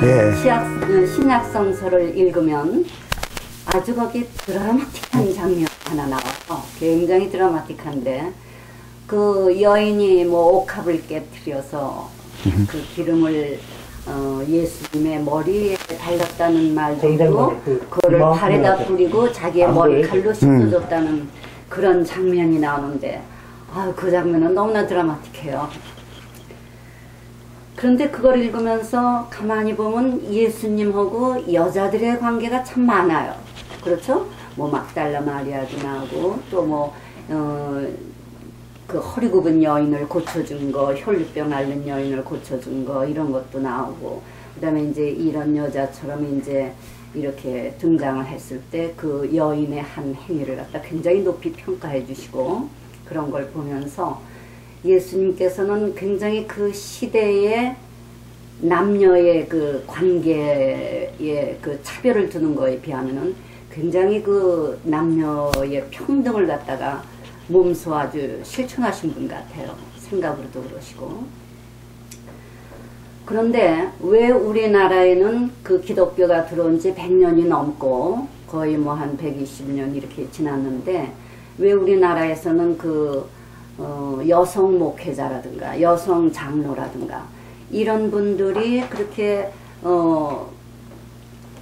예. 신약성서를 읽으면 아주 거기 드라마틱한 장면 하나 나와요. 굉장히 드라마틱한데 그 여인이 뭐 옥합을 깨뜨려서 그 기름을 예수님의 머리에 발랐다는 말도 있고 그거를 발에다 뿌리고 자기의 머리칼로 씻어줬다는 그런 장면이 나오는데 그 장면은 너무나 드라마틱해요. 그런데 그걸 읽으면서 가만히 보면 예수님하고 여자들의 관계가 참 많아요. 그렇죠? 뭐 막달라 마리아도 나오고 또 뭐 그 허리 굽은 여인을 고쳐준 거, 혈류병 앓는 여인을 고쳐준 거 이런 것도 나오고 그다음에 이제 이런 여자처럼 이제 이렇게 등장을 했을 때 그 여인의 한 행위를 갖다 굉장히 높이 평가해 주시고 그런 걸 보면서 예수님께서는 굉장히 그 시대의 남녀의 그 관계에 그 차별을 두는 거에 비하면은 굉장히 그 남녀의 평등을 갖다가 몸소 아주 실천하신 분 같아요. 생각으로도 그러시고. 그런데 왜 우리나라에는 그 기독교가 들어온 지 100년이 넘고 거의 뭐 한 120년 이렇게 지났는데 왜 우리나라에서는 그 여성 목회자라든가 여성 장로라든가 이런 분들이 그렇게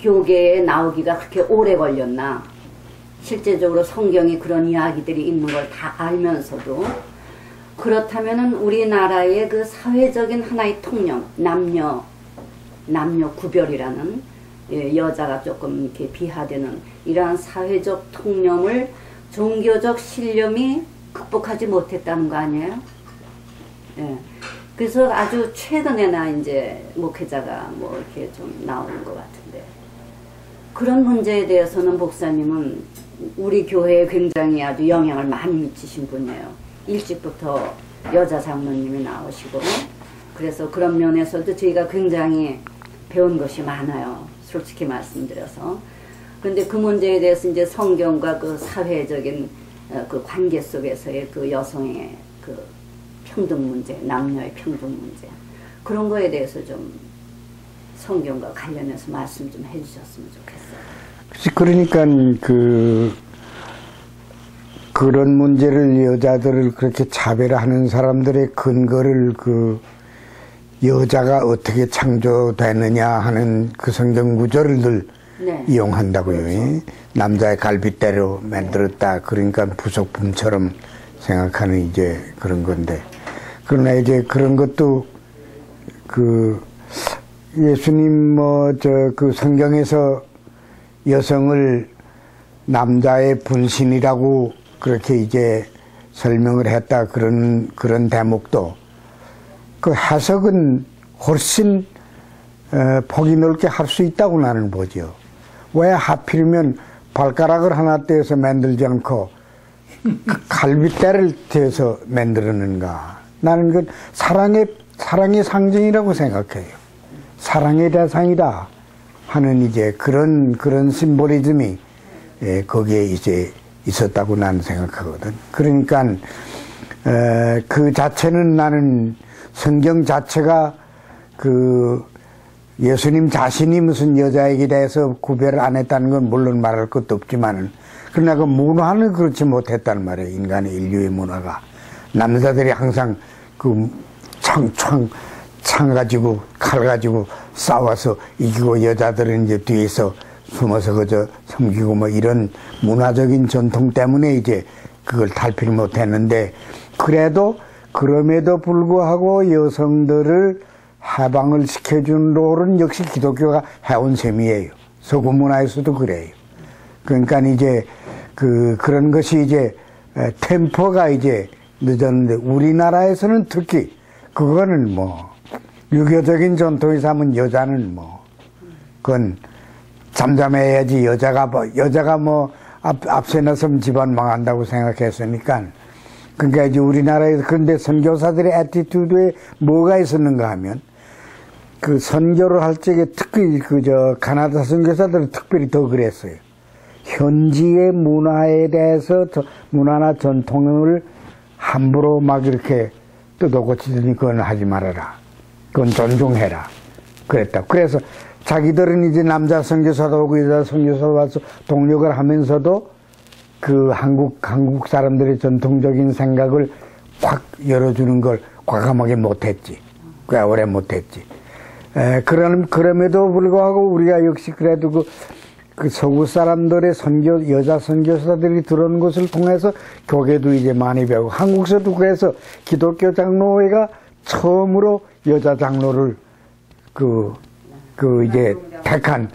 교계에 나오기가 그렇게 오래 걸렸나. 실제적으로 성경에 그런 이야기들이 있는 걸 다 알면서도 그렇다면은 우리나라의 그 사회적인 하나의 통념, 남녀 구별이라는 여자가 조금 이렇게 비하되는 이러한 사회적 통념을 종교적 신념이 극복하지 못했다는 거 아니에요? 예. 그래서 아주 최근에나 이제 목회자가 뭐 이렇게 좀 나오는 것 같은데 그런 문제에 대해서는 목사님은 우리 교회에 굉장히 아주 영향을 많이 미치신 분이에요. 일찍부터 여자 장로님이 나오시고 그래서 그런 면에서도 저희가 굉장히 배운 것이 많아요. 솔직히 말씀드려서. 그런데 그 문제에 대해서 이제 성경과 그 사회적인 그 관계 속에서의 그 여성의 그 평등 문제, 남녀의 평등 문제 그런 거에 대해서 좀 성경과 관련해서 말씀 좀 해주셨으면 좋겠어요. 그러니까 그런 문제를 여자들을 그렇게 차별하는 사람들의 근거를 그 여자가 어떻게 창조되느냐 하는 그 성경 구절을 늘 네. 이용한다고요. 그렇죠. 남자의 갈빗대로 만들었다. 그러니까 부속품처럼 생각하는 이제 그런 건데. 그러나 이제 그런 것도 그 예수님 그 성경에서 여성을 남자의 분신이라고 그렇게 이제 설명을 했다. 그런 대목도 그 해석은 훨씬 폭이 넓게 할 수 있다고 나는 보죠. 왜 하필이면 발가락을 하나 떼어서 만들지 않고 갈빗대를 떼어서 만들었는가. 나는 그 사랑의 상징이라고 생각해요. 사랑의 대상이다 하는 이제 그런 심보리즘이 거기에 이제 있었다고 나는 생각하거든. 그러니까 그 자체는 나는 성경 자체가 그 예수님 자신이 무슨 여자에게 대해서 구별을 안 했다는 건 물론 말할 것도 없지만은 그러나 그 문화는 그렇지 못했단 말이에요. 인간의 인류의 문화가 남자들이 항상 그 창 가지고 칼 가지고 싸워서 이기고 여자들은 이제 뒤에서 숨어서 그저 섬기고 뭐 이런 문화적인 전통 때문에 이제 그걸 탈피를 못했는데 그럼에도 불구하고 여성들을 해방을 시켜준 롤은 역시 기독교가 해온 셈이에요. 서구 문화에서도 그래요. 그러니까 이제 그런 것이 이제 템포가 이제 늦었는데 우리나라에서는 특히 그거는 뭐 유교적인 전통이 삼은 여자는 뭐 그건 잠잠해야지 여자가 뭐 앞서 나서면 집안 망한다고 생각했으니까 그러니까 이제 우리나라에서 그런데 선교사들의 애티튜드에 뭐가 있었는가 하면 그 선교를 할 적에 특히 가나다 선교사들은 특별히 더 그랬어요. 현지의 문화에 대해서 문화나 전통을 함부로 막 이렇게 뜯어고치더니 그건 하지 말아라. 그건 존중해라. 그랬다. 그래서 자기들은 이제 남자 선교사도 오고 여자 선교사도 와서 동력을 하면서도 그 한국 사람들의 전통적인 생각을 확 열어주는 걸 과감하게 못했지. 꽤 오래 못했지. 그럼에도 불구하고 우리가 역시 그래도 그 서구 사람들의 여자 선교사들이 들어오는 것을 통해서 교계도 이제 많이 배우고, 한국에서도 그래서 기독교 장로회가 처음으로 여자 장로를 이제 택한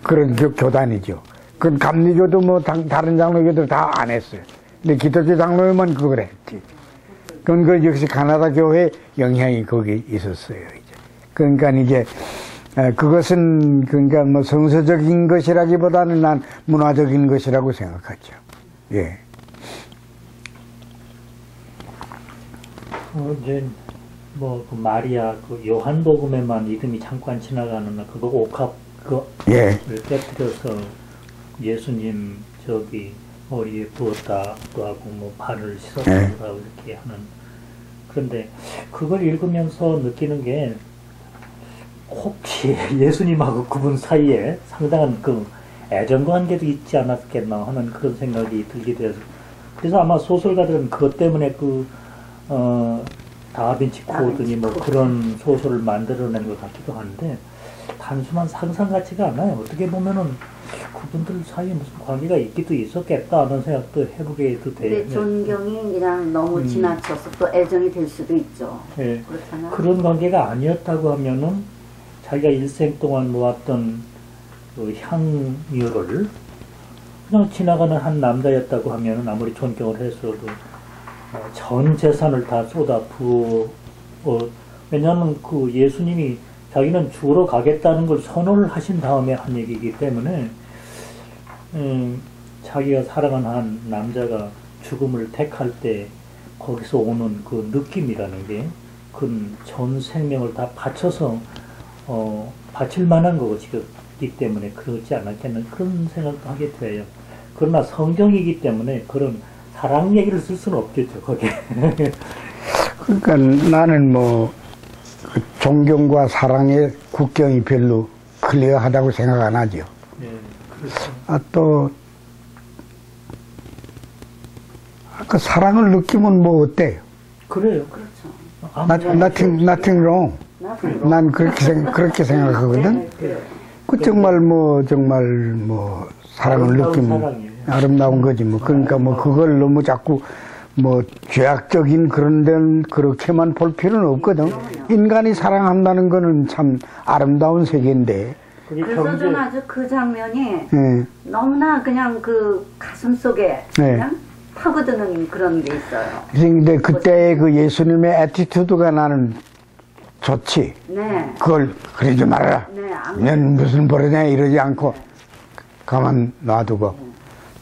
그런 교단이죠. 그건 감리교도 뭐 다른 장로교들 다 안 했어요. 근데 기독교 장로회만 그걸 했지. 그건 그 역시 가나다 교회 영향이 거기 있었어요. 이제. 그러니까 이제 그것은 그러니까 뭐 성서적인 것이라기보다는 난 문화적인 것이라고 생각하죠. 예. 이제 뭐 그 마리아 그 요한복음에만 이름이 잠깐 지나가는 그거 옥합 예. 깨뜨려서 예수님 저기 머리에 부었다고 하고 뭐 발을 씻었다고 하고 이렇게 하는. 그런데 그걸 읽으면서 느끼는 게 혹시 예수님하고 그분 사이에 상당한 그 애정관계도 있지 않았겠나 하는 그런 생각이 들게 돼서, 그래서 아마 소설가들은 그것 때문에 다빈치 코드니 뭐 그런 소설을 만들어낸 것 같기도 한데, 단순한 상상 같지가 않아요. 어떻게 보면은 그분들 사이에 무슨 관계가 있기도 있었겠다 하는 생각도 해보게도 돼요. 근데 존경이 그냥 너무 지나쳐서 또 애정이 될 수도 있죠. 네. 그렇잖아요. 그런 관계가 아니었다고 하면은 자기가 일생 동안 모았던 그 향유를 그냥 지나가는 한 남자였다고 하면은 아무리 존경을 했어도 전 재산을 다 쏟아 부어, 왜냐하면 그 예수님이 자기는 죽으러 가겠다는 걸 선언을 하신 다음에 한 얘기이기 때문에 자기가 사랑하는 한 남자가 죽음을 택할 때 거기서 오는 그 느낌이라는 게 그 전 생명을 다 바쳐서 바칠 만한 것이기 때문에 그렇지 않았겠는 그런 생각도 하게 돼요. 그러나 성경이기 때문에 그런 사랑 얘기를 쓸 수는 없겠죠, 거기에. 그러니까 나는 뭐 존경과 사랑의 국경이 별로 클리어하다고 생각 안 하죠. 네, 그렇죠. 또 아까 사랑을 느끼면 뭐 어때요? 그래요. 그렇죠. Nothing wrong. 난 그렇게 생각하거든. 그 정말 뭐 사랑을 느끼면 사랑이에요. 아름다운 거지 뭐. 그러니까 뭐 그걸 너무 자꾸 뭐 죄악적인 그런 데는 그렇게만 볼 필요는 없거든. 인간이 사랑한다는 거는 참 아름다운 세계인데. 그래서 좀 아주 그 장면이 너무나 그냥 그 가슴 속에 그냥 파고드는 그런 게 있어요. 근데 그때 그 예수님의 애티튜드가 나는 좋지. 네. 그걸 그러지 말아라. 넌 무슨 버릇이냐 이러지 않고 가만 놔두고.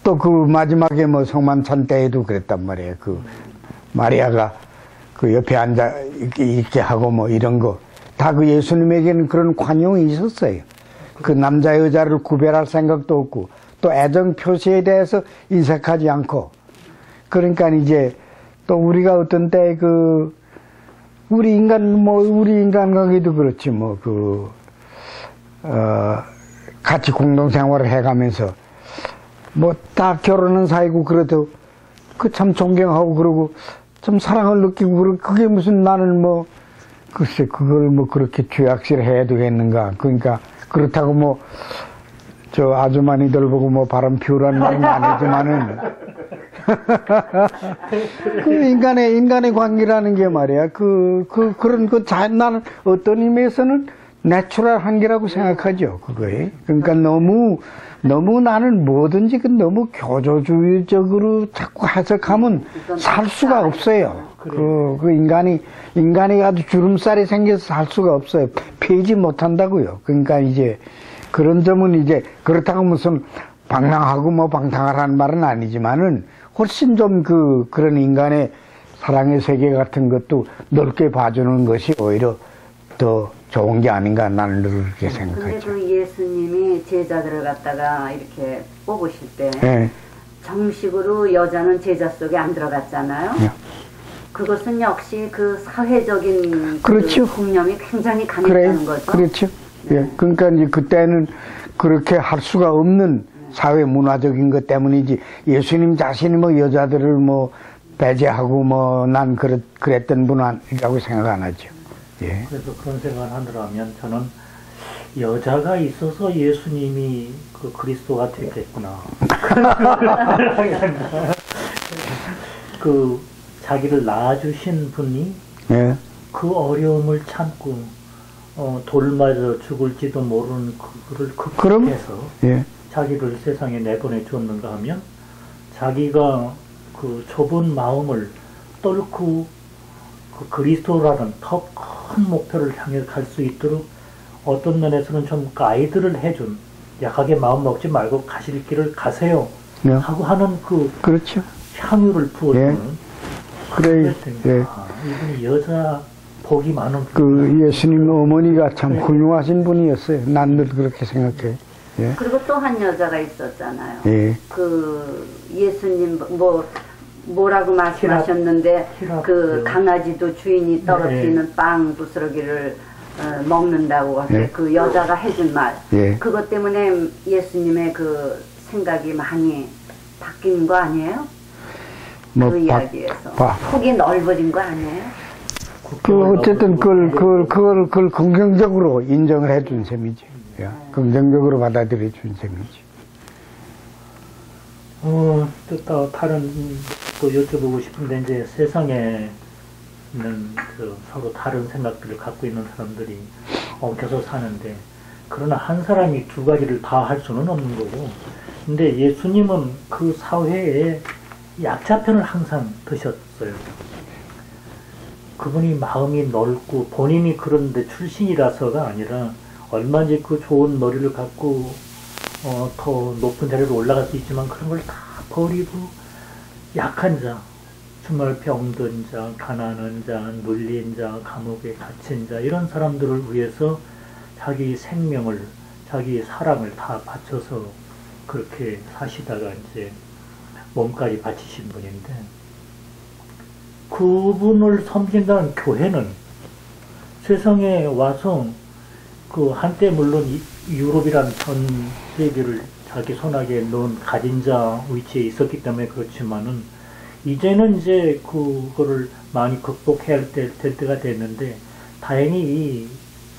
또 그 마지막에 뭐 성만찬 때에도 그랬단 말이에요. 그 마리아가 그 옆에 앉아 이렇게 하고 뭐 이런 거. 다 그 예수님에게는 그런 관용이 있었어요. 그 남자 여자를 구별할 생각도 없고 또 애정 표시에 대해서 인색하지 않고. 그러니까 이제 또 우리가 어떤 때 우리 인간관계도 그렇지 뭐 같이 공동생활을 해가면서 뭐 다 결혼한 사이고 그래도 참 존경하고 그러고 좀 사랑을 느끼고 그러고 그게 무슨 나는 뭐 글쎄 그걸 뭐 그렇게 죄악질해야 되겠는가. 그러니까 그렇다고 뭐 저 아주머니들 보고 뭐 바람 피우라는 말은 아니지만은 그 인간의 관계라는 게 말이야. 그런 나는 어떤 의미에서는 내추럴 한계라고 생각하죠. 그거에. 그러니까 너무 나는 뭐든지 너무 교조주의적으로 자꾸 해석하면 살 수가 없어요. 인간이 아주 주름살이 생겨서 살 수가 없어요. 피지 못한다고요. 그러니까 이제 그런 점은 이제 그렇다고 무슨 방랑하고 뭐 방탕하라는 말은 아니지만은 훨씬 좀 그런 인간의 사랑의 세계 같은 것도 넓게 봐주는 것이 오히려 더 좋은 게 아닌가 나는 그렇게 생각하죠. 근데 그 예수님이 제자들을 갖다가 이렇게 뽑으실 때 정식으로 여자는 제자 속에 안 들어갔잖아요. 그것은 역시 그 사회적인 그렇죠. 그 국념이 굉장히 강했다는 거죠. 그렇죠. 예, 그러니까 이제 그때는 그렇게 할 수가 없는 사회 문화적인 것 때문이지 예수님 자신이 뭐 여자들을 뭐 배제하고 뭐 난 그랬던 분이라고 생각 안 하죠. 예. 그래서 그런 생각을 하더라면 저는 여자가 있어서 예수님이 그 그리스도가 됐겠구나. 그 자기를 낳아주신 분이 예. 그 어려움을 참고 돌 맞아 죽을지도 모르는 그거를 극복해서 예. 자기를 세상에 내보내 줬는가 하면 자기가 그 좁은 마음을 뚫고 그 그리스도라는 더 큰 목표를 향해 갈 수 있도록 어떤 면에서는 좀 가이드를 해준, 약하게 마음 먹지 말고 가실 길을 가세요 예. 하고 하는 그 그렇죠. 향유를 부어주는 그래. 예. 이분이 여자 복이 많은 그 예수님 어머니가 참 훌륭하신 분이었어요. 난 늘 그렇게 생각해. 예. 그리고 또 한 여자가 있었잖아요. 예. 그 예수님 뭐라고 말씀하셨는데 그 강아지도 주인이 떨어뜨리는 빵 부스러기를 먹는다고 예. 그 여자가 해준 말. 예. 그것 때문에 예수님의 그 생각이 많이 바뀐 거 아니에요? 그 이야기에서 폭이 넓어진 거 아니에요? 어쨌든 그걸 긍정적으로 인정을 해준 셈이지. 예. 긍정적으로 받아들여 준 셈이지. 또 다른 또 여쭤보고 싶은데 이제 세상에는 서로 다른 생각들을 갖고 있는 사람들이 엉켜서 사는데 그러나 한 사람이 두 가지를 다 할 수는 없는 거고 근데 예수님은 그 사회에 약자편을 항상 드셨어요. 그분이 마음이 넓고 본인이 그런데 출신이라서가 아니라 얼마든지 그 좋은 머리를 갖고 더 높은 자리로 올라갈 수 있지만 그런 걸 다 버리고 약한 자, 정말 병든 자, 가난한 자, 눌린 자, 감옥에 갇힌 자 이런 사람들을 위해서 자기 생명을, 자기 사랑을 다 바쳐서 그렇게 사시다가 이제 몸까지 바치신 분인데 그분을 섬긴다는 교회는 세상에 와서 그 한때 물론 유럽이라는 전 세계를 자기 손아귀에 넣은 가진 자 위치에 있었기 때문에 그렇지만은 이제는 이제 그거를 많이 극복해야 될 때가 됐는데 다행히 이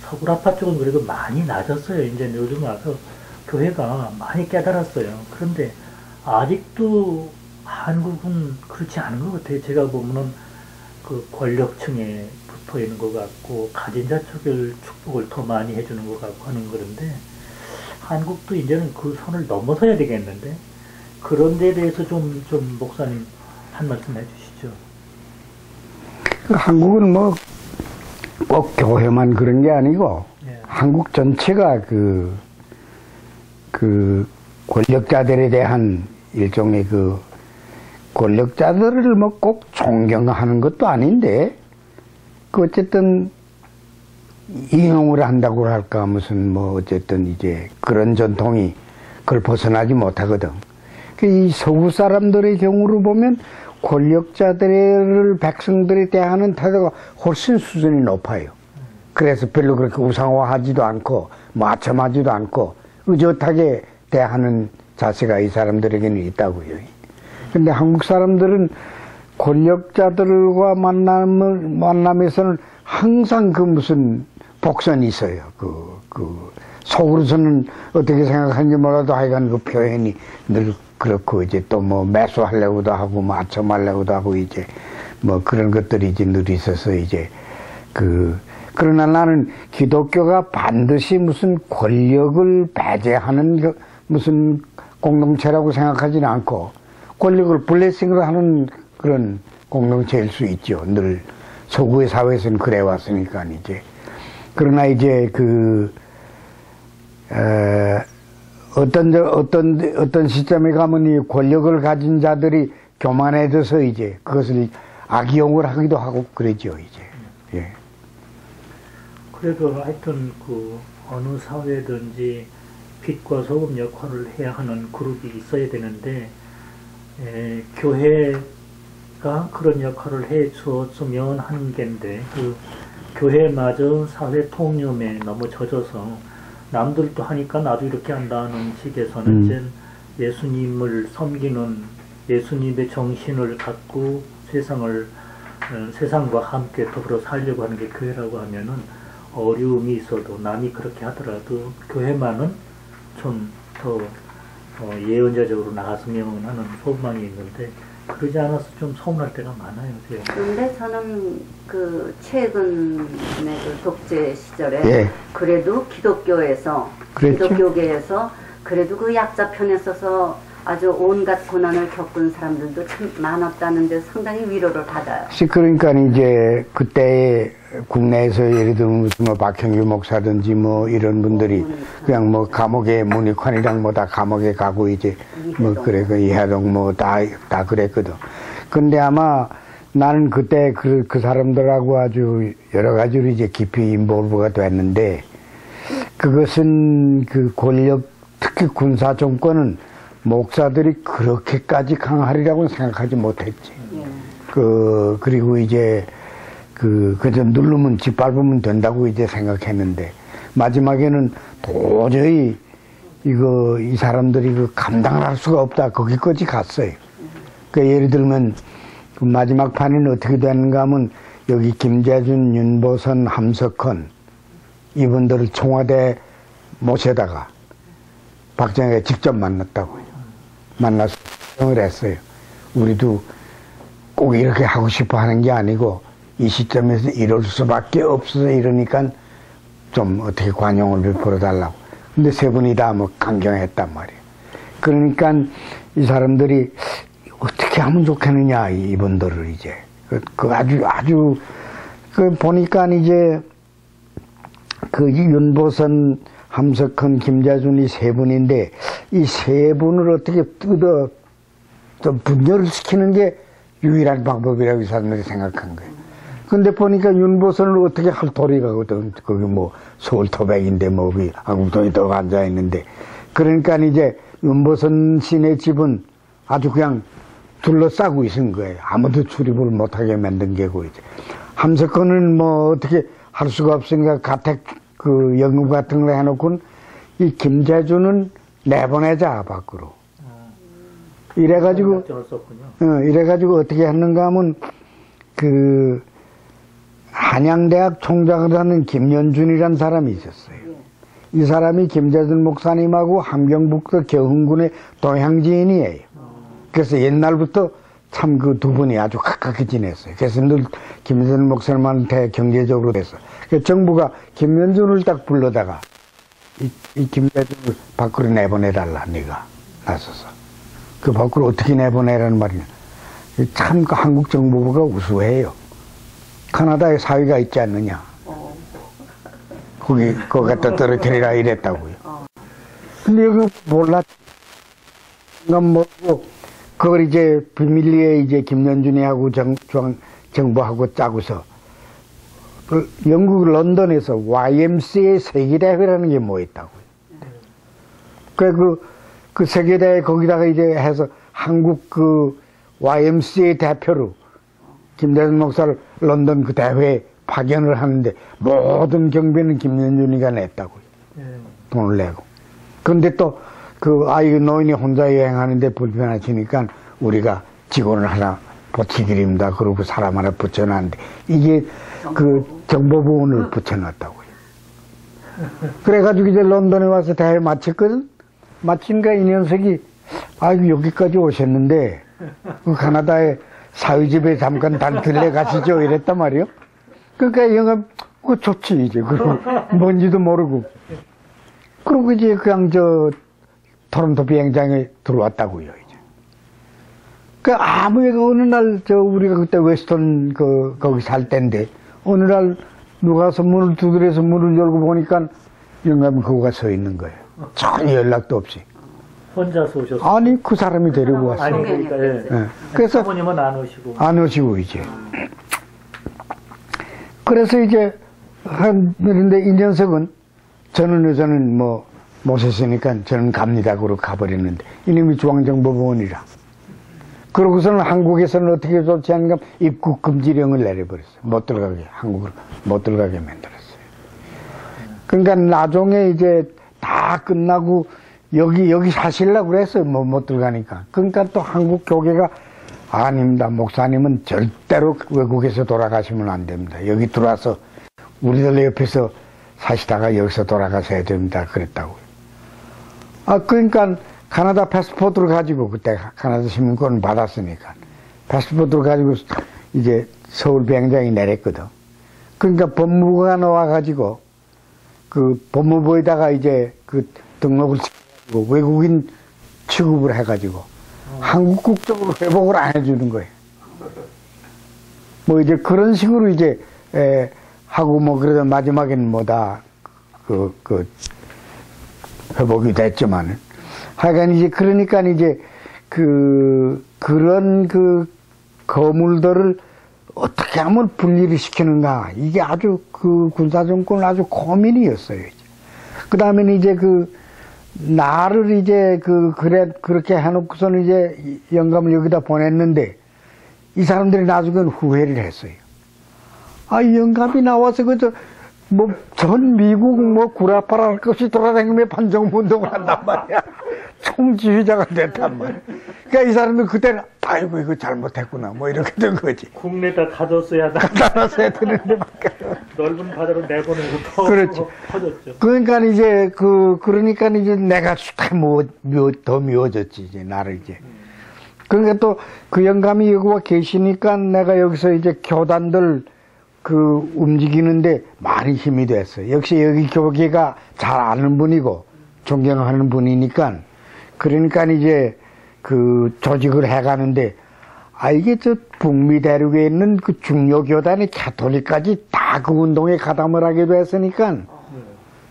서구라파 쪽은 그래도 많이 낮았어요. 이제 요즘 와서 교회가 많이 깨달았어요. 그런데 아직도 한국은 그렇지 않은 것 같아요. 제가 보면은 그 권력층에 붙어 있는 것 같고 가진 자 쪽을 축복을 더 많이 해주는 것 같고 하는 그런데 한국도 이제는 그 선을 넘어서야 되겠는데 그런 데에 대해서 좀 목사님 한 말씀 해주시죠. 한국은 뭐 꼭 교회만 그런 게 아니고 예. 한국 전체가 그 권력자들에 대한 일종의 그 권력자들을 뭐 꼭 존경하는 것도 아닌데 그 어쨌든 이용을 한다고 할까 무슨 뭐 어쨌든 이제 그런 전통이 그걸 벗어나지 못하거든. 이 서구 사람들의 경우로 보면 권력자들을 백성들이 대하는 태도가 훨씬 수준이 높아요. 그래서 별로 그렇게 우상화하지도 않고 마첨하지도 않고 의젓하게 대하는 자세가 이 사람들에게는 있다고요. 근데 한국 사람들은 권력자들과 만남에서는 항상 그 무슨 복선이 있어요. 속으로서는 어떻게 생각하는지 몰라도 하여간 그 표현이 늘 그렇고, 이제 또 뭐 매수하려고도 하고, 맞춤하려고도 하고, 이제 뭐 그런 것들이 이제 늘 있어서 이제 그러나 나는 기독교가 반드시 무슨 권력을 배제하는 무슨 공동체라고 생각하지는 않고, 권력을 블레싱으로 하는 그런 공동체일 수 있죠. 늘 서구의 사회에서는 그래 왔으니까 이제. 그러나 이제 어떤 시점에 가면 이 권력을 가진 자들이 교만해져서 이제 그것을 악용을 하기도 하고 그러죠, 이제. 예. 그래도 하여튼 어느 사회든지 빛과 소금 역할을 해야 하는 그룹이 있어야 되는데, 교회가 그런 역할을 해 주었으면 하는 게인데, 교회마저 사회 통념에 너무 젖어서 남들도 하니까 나도 이렇게 한다는 식에서는 이제 예수님을 섬기는 예수님의 정신을 갖고 세상과 함께 더불어 살려고 하는 게 교회라고 하면은 어려움이 있어도 남이 그렇게 하더라도 교회만은 좀 더 예언자적으로 나갔으면 하는 소망이 있는데 그러지 않아서 좀 서운할 때가 많아요. 그런데 저는 그 최근에 그 독재 시절에 예. 그래도 기독교에서 그랬죠. 기독교계에서 그래도 그 약자 편에 서서 아주 온갖 고난을 겪은 사람들도 참 많았다는데 상당히 위로를 받아요. 그러니까 이제 그때 국내에서 예를 들면 무슨 뭐 박형규 목사든지 뭐 이런 분들이 그냥 뭐 감옥에 문익환이랑 뭐 다 감옥에 가고 이제 뭐 그래 그 이하동 뭐 다 그랬거든. 근데 아마 나는 그때 그 사람들하고 아주 여러 가지로 이제 깊이 인볼브가 됐는데 그것은 그 권력 특히 군사 정권은 목사들이 그렇게까지 강하리라고는 생각하지 못했지. 그리고 이제 그저 누르면 짓밟으면 된다고 이제 생각했는데, 마지막에는 도저히 이 사람들이 감당을 할 수가 없다. 거기까지 갔어요. 예를 들면, 그 마지막 판은 어떻게 되는가 하면, 여기 김재준, 윤보선, 함석헌, 이분들을 청와대 모셔다가 박정희가 직접 만났다고요. 만나서 설명을 했어요. 우리도 꼭 이렇게 하고 싶어 하는 게 아니고 이 시점에서 이럴 수밖에 없어서 이러니까 좀 어떻게 관용을 베풀어 달라고. 근데 세 분이 다 뭐 강경했단 말이에요. 그러니까 이 사람들이 어떻게 하면 좋겠느냐, 이분들을 이제. 아주 보니까 이제 윤보선, 함석헌, 김재준 이 세 분인데 이 세 분을 어떻게 좀 분열을 시키는 게 유일한 방법이라고 이 사람들이 생각한 거예요. 근데 보니까 윤보선을 어떻게 할 도리가 거든. 거기 뭐 서울 토백인데 뭐 아궁동에 더 앉아 있는데. 그러니까 이제 윤보선 씨네 집은 아주 그냥 둘러싸고 있은 거예요. 아무도 출입을 못하게 만든 게고 이제. 함석헌은 뭐 어떻게 할 수가 없으니까 가택 연금 같은 거 해놓고는 이 김재준은 내보내자 밖으로. 이래가지고 어떻게 했는가 하면 한양대학 총장을 하는 김연준이라는 사람이 있었어요. 이 사람이 김재준 목사님하고 함경북도 경흥군의 동향지인이에요. 그래서 옛날부터 참 그 두 분이 아주 가깝게 지냈어요. 그래서 늘 김재준 목사님한테 경제적으로 됐어. 그래서 정부가 김연준을 딱 불러다가 이 김재준을 밖으로 내보내달라, 네가 나서서. 그 밖으로 어떻게 내보내라는 말이냐. 참 그 한국 정부가 우수해요. 카나다에 사위가 있지 않느냐. 거기 갖다 떨어뜨리라 이랬다고요. 근데 여기 몰랐지. 모르고 그걸 이제 비밀리에 이제 김연준이하고 정부하고 짜고서 영국 런던에서 YMCA 세계대회라는 게 뭐 있다고요. 그 세계대회 거기다가 이제 해서 한국 YMCA 대표로 김대중 목사를 런던 그 대회에 파견을 하는데 모든 경비는 김연준이가 냈다고요. 돈을 내고. 그런데 또 노인이 혼자 여행하는데 불편하시니까 우리가 직원을 하나 붙여드립니다. 그러고 사람 하나 붙여놨는데 이게 정보부원을 붙여놨다고요. 그래가지고 이제 런던에 와서 대회 마쳤거든? 마친가 이 녀석이 여기까지 오셨는데 그 카나다에 사위집에 잠깐 들려 가시죠 이랬단 말이요. 그러니까 영업 좋지 이제. 그리고 뭔지도 모르고. 그리고 이제 그냥 토론토 비행장에 들어왔다고요 이제. 어느 날 우리가 그때 웨스턴 거기 살 때인데 어느 날 누가 와서 문을 두드려서 문을 열고 보니까 영감이 거기가 서 있는 거예요. 전혀 연락도 없이. 혼자서 오셨어요? 아니, 그 사람이 데리고 왔어요. 아니, 그러니까, 예. 예. 그래서. 사모님은 안 오시고. 안 오시고, 이제. 그래서 이제, 그런데 이 녀석은, 저는 모셨으니까 저는 갑니다. 그러고 가버렸는데, 이놈이 중앙정보부원이라. 그러고서는 한국에서는 어떻게 조치하는가, 입국 금지령을 내려버렸어요. 못 들어가게, 한국으로 못 들어가게 만들었어요. 그러니까 나중에 이제 다 끝나고 여기 사실라고 그랬어요. 뭐 못 들어가니까. 그러니까 또 한국 교계가 아닙니다. 목사님은 절대로 외국에서 돌아가시면 안 됩니다. 여기 들어와서 우리들 옆에서 사시다가 여기서 돌아가셔야 됩니다. 그랬다고요. 그러니까 카나다 패스포트를 가지고 그때 카나다 시민권을 받았으니까 패스포트를 가지고 이제 서울 비행장에 내렸거든. 그러니까 법무부가 나와가지고 그 법무부에다가 이제 그 등록을 시켜가지고 외국인 취급을 해가지고 한국 국적으로 회복을 안 해주는 거예요. 뭐 이제 그런 식으로 이제 하고 뭐 그래도 마지막에는 뭐다 회복이 됐지만 하여간 이제 그러니까 이제 그런 거물들을 어떻게 하면 분리를 시키는가 이게 아주 군사정권 아주 고민이었어요. 그 다음에는 이제 나를 이제 그렇게 해놓고서는 이제 영감을 여기다 보냈는데 이 사람들이 나중에는 후회를 했어요. 이 영감이 나와서 전 미국 구라파라 할 것이 돌아다니며 반정운동을 한단 말이야. 총지휘자가 됐단 말이야. 그러니까 이 사람들 그때는 아이고 이거 잘못했구나 뭐 이렇게 된 거지. 국내다 가뒀어야 가둬서야 되는데 넓은 바다로 내보는 것도 그렇지. 커졌죠. 그러니까 이제 그러니까 이제 내가 더 미워졌지 이제 나를 이제. 그러니까 또 그 영감이 여기 와 계시니까 내가 여기서 이제 교단들 움직이는데 많이 힘이 됐어요. 역시 여기 교계가 잘 아는 분이고 존경하는 분이니까 그러니까 이제 조직을 해가는데 이게 북미 대륙에 있는 중요 교단의 가톨릭까지 다 그 운동에 가담을 하게 됐으니까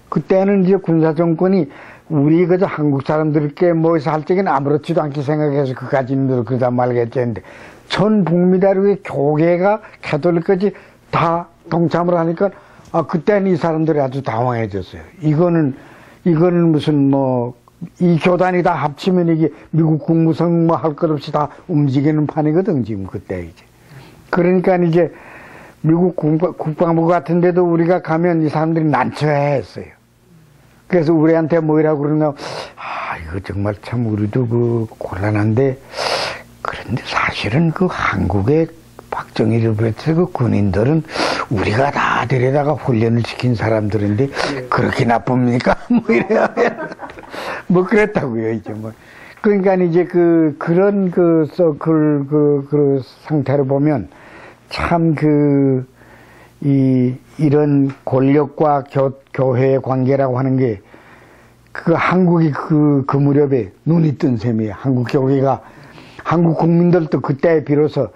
그때는 이제 군사정권이 우리 그저 한국 사람들께 뭐해서 할 적에는 아무렇지도 않게 생각해서 그까지는 그러다 말겠지 했는데 전 북미 대륙의 교계가 가톨릭까지 다 동참을 하니까 그때는 이 사람들이 아주 당황해졌어요. 이거는 무슨 이 교단이 다 합치면 이게 미국 국무성 할 것 없이 다 움직이는 판이거든 지금 그때 이제. 그러니까 이제 미국 국방부 같은 데도 우리가 가면 이 사람들이 난처해했어요. 그래서 우리한테 뭐라고 그러나 이거 정말 참 우리도 곤란한데 그런데 사실은 한국의 박정희를 비롯해서 군인들은 우리가 다 데려다가 훈련을 시킨 사람들인데 그렇게 나쁩니까? 뭐 이래야 뭐 그랬다고요 이제 뭐. 그러니까 이제 그런 상태를 보면 참 이런 권력과 교회의 관계라고 하는 게 한국이 그 무렵에 눈이 뜬 셈이에요. 한국 교회가 한국 국민들도 그때 비로소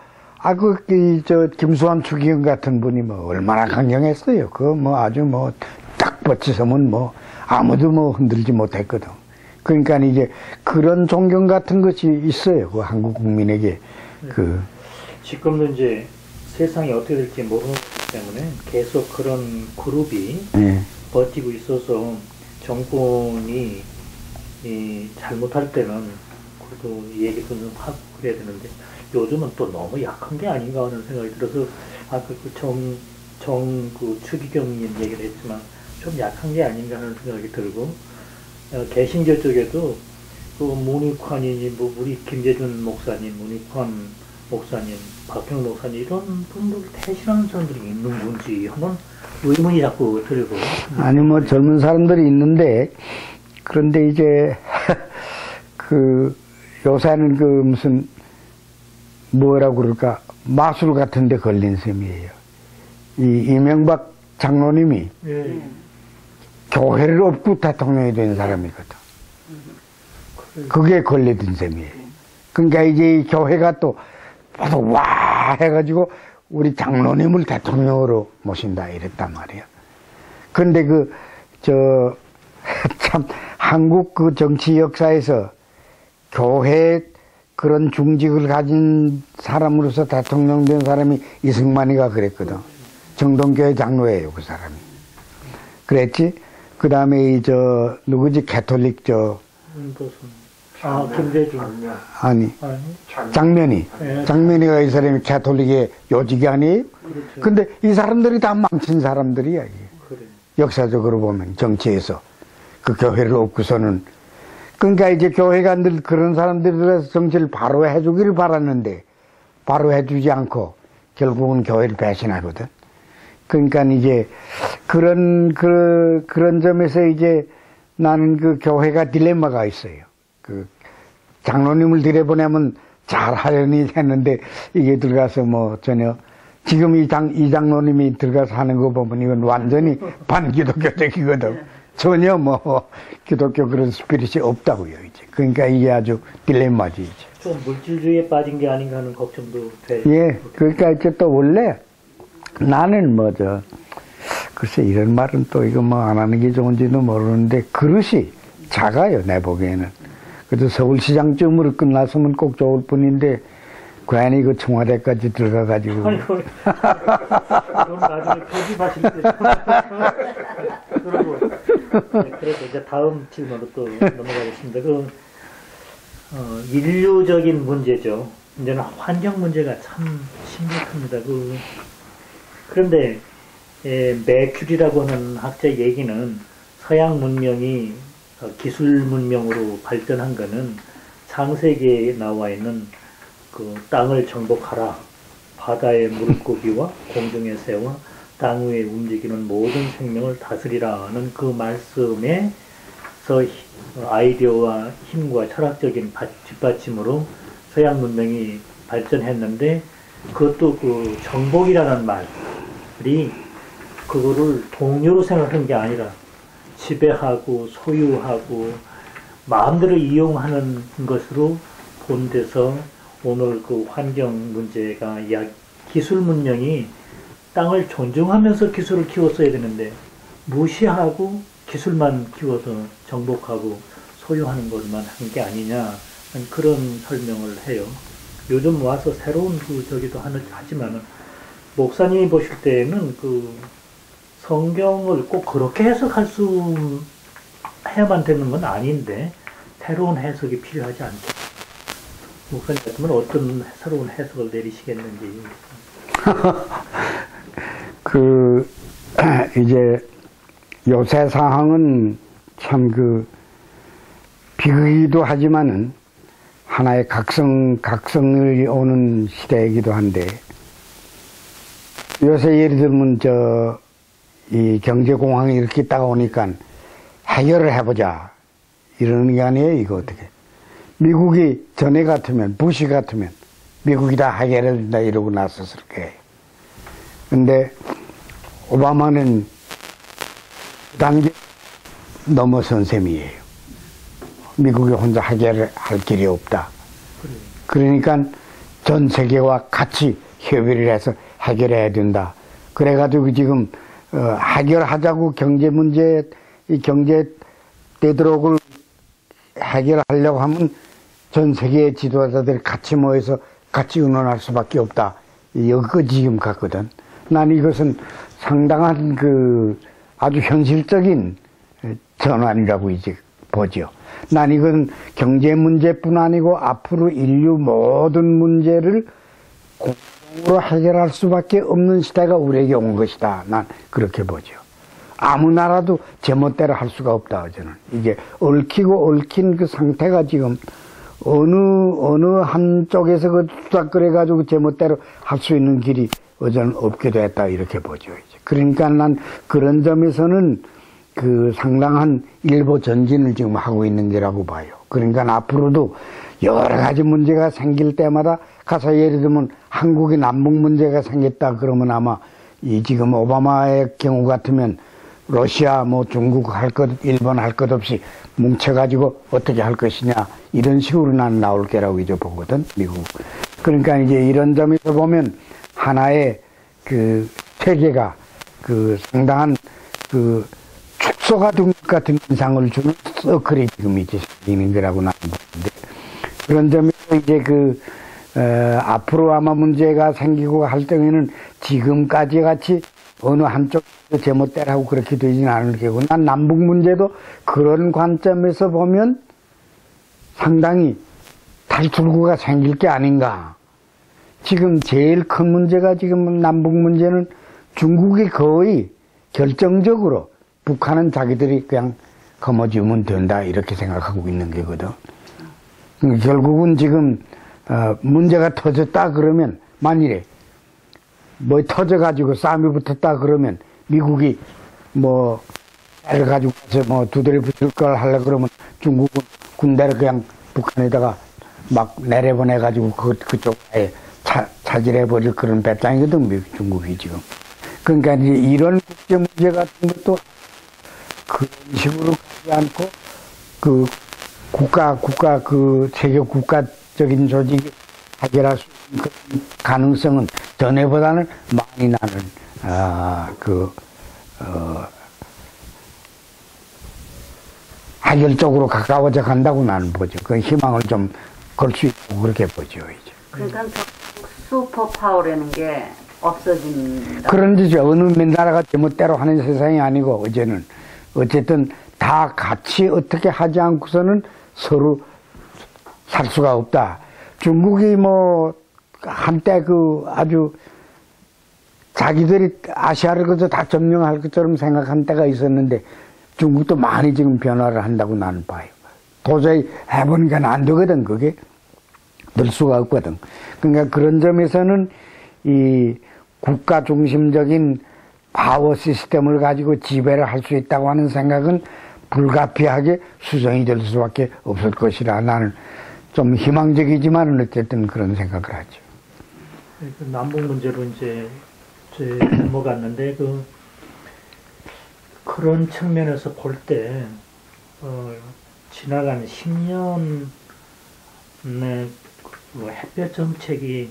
김수환 추기경 같은 분이 얼마나 강경했어요. 아주 딱 뻗치서면 아무도 흔들지 못했거든. 그러니까 이제 그런 존경 같은 것이 있어요. 한국 국민에게. 지금도 이제 세상이 어떻게 될지 모르는 때문에 계속 그런 그룹이 버티고 있어서 정권이 잘못할 때는 그래도 얘기도 좀 하고 그래야 되는데 요즘은 또 너무 약한 게 아닌가 하는 생각이 들어서 추기경님 얘기를 했지만 좀 약한 게 아닌가 하는 생각이 들고 개신교 쪽에도 문익환이니 우리 김재준 목사님, 문익환 목사님, 박형 목사님 이런 분들 대신하는 사람들이 있는 건지 하는 의문이 자꾸 들고. 아니 젊은 사람들이 있는데 그런데 이제 요새는 무슨 뭐라고 그럴까 마술 같은 데 걸린 셈이에요. 이명박 장로님이 교회를 업고 대통령이 된 사람이거든. 그게 걸려든 셈이에요. 그러니까 이제 이 교회가 또 와 해가지고 우리 장로님을 대통령으로 모신다 이랬단 말이야. 근데 참 한국 정치 역사에서 교회 그런 중직을 가진 사람으로서 대통령 된 사람이 이승만이가 그랬거든. 정동교회 장로예요, 그 사람이. 그랬지? 그 다음에 누구지? 캐톨릭 김대중. 아니. 장면이. 장면이가 이 사람이 캐톨릭의 요직이 아니에요? 그렇죠. 근데 이 사람들이 다 망친 사람들이야, 이게. 그래. 역사적으로 보면, 정치에서. 그 교회를 얻고서는. 그러니까 이제 교회가 늘 그런 사람들이 들어서 정치를 바로 해주기를 바랐는데 바로 해주지 않고 결국은 교회를 배신하거든. 그러니까 이제 그런 점에서 이제 나는 그 교회가 딜레마가 있어요. 그 장로님을 들여보내면 잘하려니 했는데 이게 들어가서 뭐 전혀 지금 이 장로님이 들어가서 하는 거 보면 이건 완전히 반기독교적이거든. 전혀 뭐 기독교 그런 스피릿이 없다고요 이제. 그러니까 이게 아주 딜레마지 이제. 좀 물질주의에 빠진 게 아닌가 하는 걱정도 돼. 예, 그러니까 이제 또 원래 나는 글쎄 이런 말은 또 이거 뭐 안 하는 게 좋은지도 모르는데 그릇이 작아요 내 보기에는. 그래도 서울시장쯤으로 끝났으면 꼭 좋을 뿐인데 괜히 그 청와대까지 들어가가지고. 아이고, 그럼 나중에 표집하실 때. 그러고, 네, 그래서 이제 다음 질문으로 또 넘어가겠습니다. 인류적인 문제죠. 이제는 환경 문제가 참 심각합니다. 그런데, 매큐리라고 하는 학자의 얘기는 서양 문명이 기술 문명으로 발전한 거는 창세기에 나와 있는 그 땅을 정복하라. 바다의 물고기와 공중의 새와 땅 위에 움직이는 모든 생명을 다스리라는 그 말씀에서 아이디어와 힘과 철학적인 뒷받침으로 서양 문명이 발전했는데 그것도 그 정복이라는 말이 그거를 동료로 생각하는 게 아니라 지배하고 소유하고 마음대로 이용하는 것으로 본 데서 오늘 그 환경 문제가 기술 문명이 땅을 존중하면서 기술을 키웠어야 되는데 무시하고 기술만 키워서 정복하고 소유하는 것만 한 게 아니냐 그런 설명을 해요. 요즘 와서 새로운 저기도 하지만은 목사님이 보실 때는 그 성경을 꼭 그렇게 해야만 되는 건 아닌데 새로운 해석이 필요하지 않겠죠. 목사님 같으면 어떤 새로운 해석을 내리시겠는지. 이제 요새 상황은 참 비극이기도 하지만은 하나의 각성을 오는 시대이기도 한데 요새 예를 들면 이 경제공황이 이렇게 있다가 오니까 해결을 해보자 이러는 게 아니에요. 이거 어떻게 미국이 전에 같으면 부시 같으면 미국이 다 해결해준다 이러고 나섰을 거예요. 근데 오바마는 단계 넘어선 셈이에요. 미국이 혼자 해결할 길이 없다. 그러니까 전 세계와 같이 협의를 해서 해결해야 된다. 그래가지고 지금 해결하자고 경제 문제, 이 경제 되도록을 해결하려고 하면 전 세계의 지도자들이 같이 모여서 같이 의논할 수밖에 없다. 여기까지 지금 갔거든. 난 이것은 상당한 아주 현실적인 전환이라고 이제 보죠. 난 이건 경제 문제뿐 아니고 앞으로 인류 모든 문제를 공동으로 해결할 수밖에 없는 시대가 우리에게 온 것이다. 난 그렇게 보죠. 아무 나라도 제멋대로 할 수가 없다. 저는 이게 얽힌 그 상태가 지금 어느 한쪽에서 투닥거려가지고 제멋대로 할 수 있는 길이 어제는 없게 됐다 이렇게 보죠. 이제. 그러니까 난 그런 점에서는 상당한 일보 전진을 지금 하고 있는 게라고 봐요. 그러니까 앞으로도 여러 가지 문제가 생길 때마다 가서 예를 들면 한국의 남북 문제가 생겼다 그러면 아마 지금 오바마의 경우 같으면 러시아 중국 일본 할 것 없이 뭉쳐가지고 어떻게 할 것이냐 이런 식으로 난 나올 게라고 이제 보거든 미국. 그러니까 이제 이런 점에서 보면 하나의 세계가 상당한 축소가 된 것 같은 인상을 주는 서클이 지금 이제 생기는 거라고 나는 보는데 그런 점에서 이제 앞으로 아마 문제가 생기고 할 때에는 지금까지 같이 어느 한쪽에서 제멋대로 하고 그렇게 되지는 않을 거고 난 남북 문제도 그런 관점에서 보면 상당히 탈출구가 생길 게 아닌가. 지금 제일 큰 문제가 지금 남북 문제는 중국이 거의 결정적으로 북한은 자기들이 그냥 거머쥐면 된다 이렇게 생각하고 있는 게거든. 결국은 지금 문제가 터졌다 그러면 만일에 뭐 터져가지고 싸움이 붙었다 그러면 미국이 뭐 애를 가지고 가서 뭐 두드려 붙일 걸 하려 그러면 중국은 군대를 그냥 북한에다가 막 내려보내가지고 그쪽에 차지해버릴 그런 배짱이거든 중국이 지금. 그러니까 이제 이런 국제 문제 같은 것도 그런 식으로 가지 않고 그 국가 그 세계 국가적인 조직이 해결할 수 있는 그런 가능성은 전에보다는 많이 나는 해결적으로 가까워져 간다고 나는 보죠. 그 희망을 좀 걸 수 있고 그렇게 보죠 이제. 그러니까 슈퍼 파워라는 게 없어진다. 그런데 어느 나라가 제멋대로 하는 세상이 아니고 이제는 어쨌든 다 같이 어떻게 하지 않고서는 서로 살 수가 없다. 중국이 뭐 한때 그 아주 자기들이 아시아를 그저 다 점령할 것처럼 생각한 때가 있었는데 중국도 많이 지금 변화를 한다고 나는 봐요. 도저히 해보니까 안 되거든, 그게. 늘 수가 없거든. 그러니까 그런 점에서는 이 국가 중심적인 파워 시스템을 가지고 지배를 할 수 있다고 하는 생각은 불가피하게 수정이 될 수밖에 없을 것이라 나는 좀 희망적이지만 어쨌든 그런 생각을 하죠. 남북 문제로 이제 넘어갔는데 그런 측면에서 볼 때 지나간 10년의 햇볕 정책이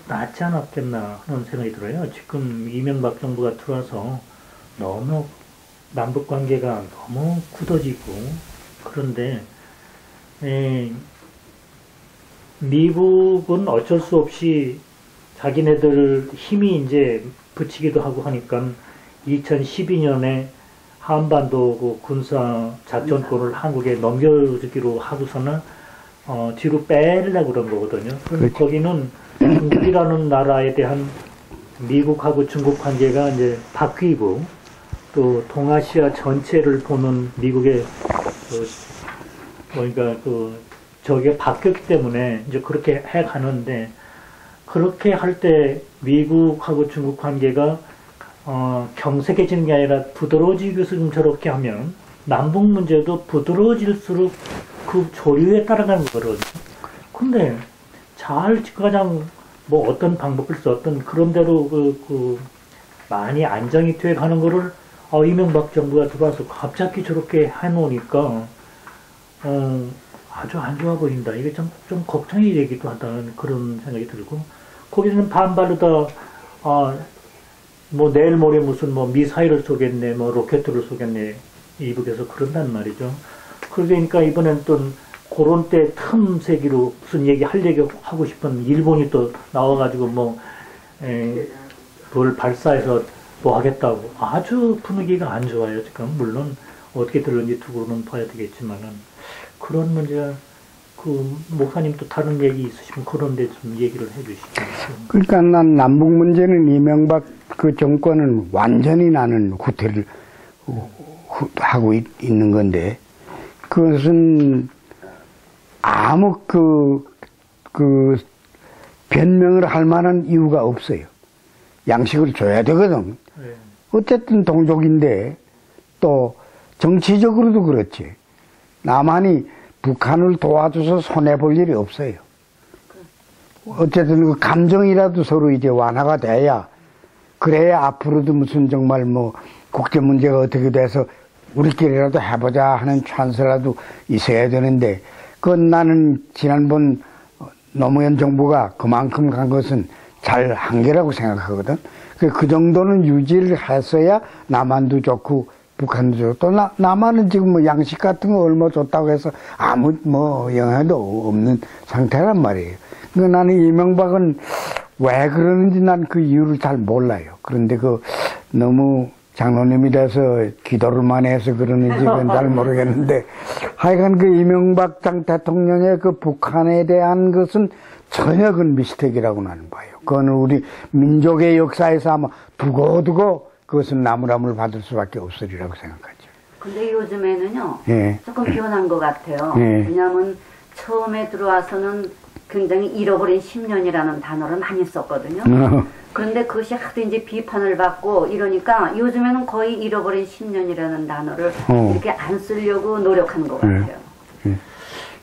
낫지 않았겠나 하는 생각이 들어요. 지금 이명박 정부가 들어와서 너무 남북 관계가 너무 굳어지고 그런데 미국은 어쩔 수 없이 자기네들 힘이 이제 붙이기도 하고 하니까 2012년에 한반도 그 군사 작전권을 한국에 넘겨주기로 하고서는 뒤로 빼려고 그런 거거든요. 그럼 거기는 중국이라는 나라에 대한 미국하고 중국 관계가 이제 바뀌고 또 동아시아 전체를 보는 미국의 그러니까 저게 바뀌었기 때문에 이제 그렇게 해 가는데 그렇게 할 때 미국하고 중국 관계가 경색해지는 게 아니라 부드러워지기 위해서 저렇게 하면 남북 문제도 부드러워질수록 그 조류에 따라가는 거거든요. 근데 가장 뭐 어떤 방법을 썼든 그런 대로 많이 안정이 돼 가는 거를 이명박 정부가 들어와서 갑자기 저렇게 해놓으니까 아주 안 좋아 보인다. 이게 좀 걱정이 되기도 하다는 그런 생각이 들고 거기서는 반발로 뭐 내일 모레 무슨 뭐 미사일을 쏘겠네, 뭐 로켓을 쏘겠네 이북에서 그런단 말이죠. 그러니까 이번엔 또 그런 때 틈새기로 무슨 얘기 하고 싶은 일본이 또 나와가지고 뭘 발사해서 뭐 하겠다고 아주 분위기가 안 좋아요 지금. 물론 어떻게 들는지 두고는 봐야 되겠지만은 그런 문제가 목사님도 다른 얘기 있으시면 그런데 좀 얘기를 해주시죠. 그러니까 난 남북 문제는 이명박 그 정권은 완전히 나는 후퇴를 하고 있는 건데 그것은 아무 변명을 할 만한 이유가 없어요. 양식을 줘야 되거든. 네. 어쨌든 동족인데 또 정치적으로도 그렇지. 남한이 북한을 도와줘서 손해볼 일이 없어요. 어쨌든 그 감정이라도 서로 이제 완화가 돼야 그래야 앞으로도 무슨 정말 뭐 국제 문제가 어떻게 돼서 우리끼리라도 해보자 하는 찬스라도 있어야 되는데 그건 나는 지난번 노무현 정부가 그만큼 간 것은 잘 한 게라고 생각하거든. 그 정도는 유지를 했어야 남한도 좋고 북한도 좋고 또 남한은 지금 뭐 양식 같은 거 얼마 줬다고 해서 아무 뭐 영향도 없는 상태란 말이에요. 그러니까 나는 이명박은 왜 그러는지 난 그 이유를 잘 몰라요. 그런데 너무 장로님이 돼서 기도를 많이 해서 그러는지 그건 잘 모르겠는데 하여간 이명박 당 대통령의 북한에 대한 것은 전혀 그건 미스텍이라고 나는 봐요. 그거는 우리 민족의 역사에서 아마 두고두고 그것은 나무람을 받을 수밖에 없으리라고 생각하죠. 근데 요즘에는요, 예. 조금 변한 것 같아요. 예. 왜냐하면 처음에 들어와서는 굉장히 잃어버린 10년이라는 단어를 많이 썼거든요. 그런데 그것이 하도 이제 비판을 받고 이러니까 요즘에는 거의 잃어버린 10년이라는 단어를 이렇게 안 쓰려고 노력하는 것 같아요.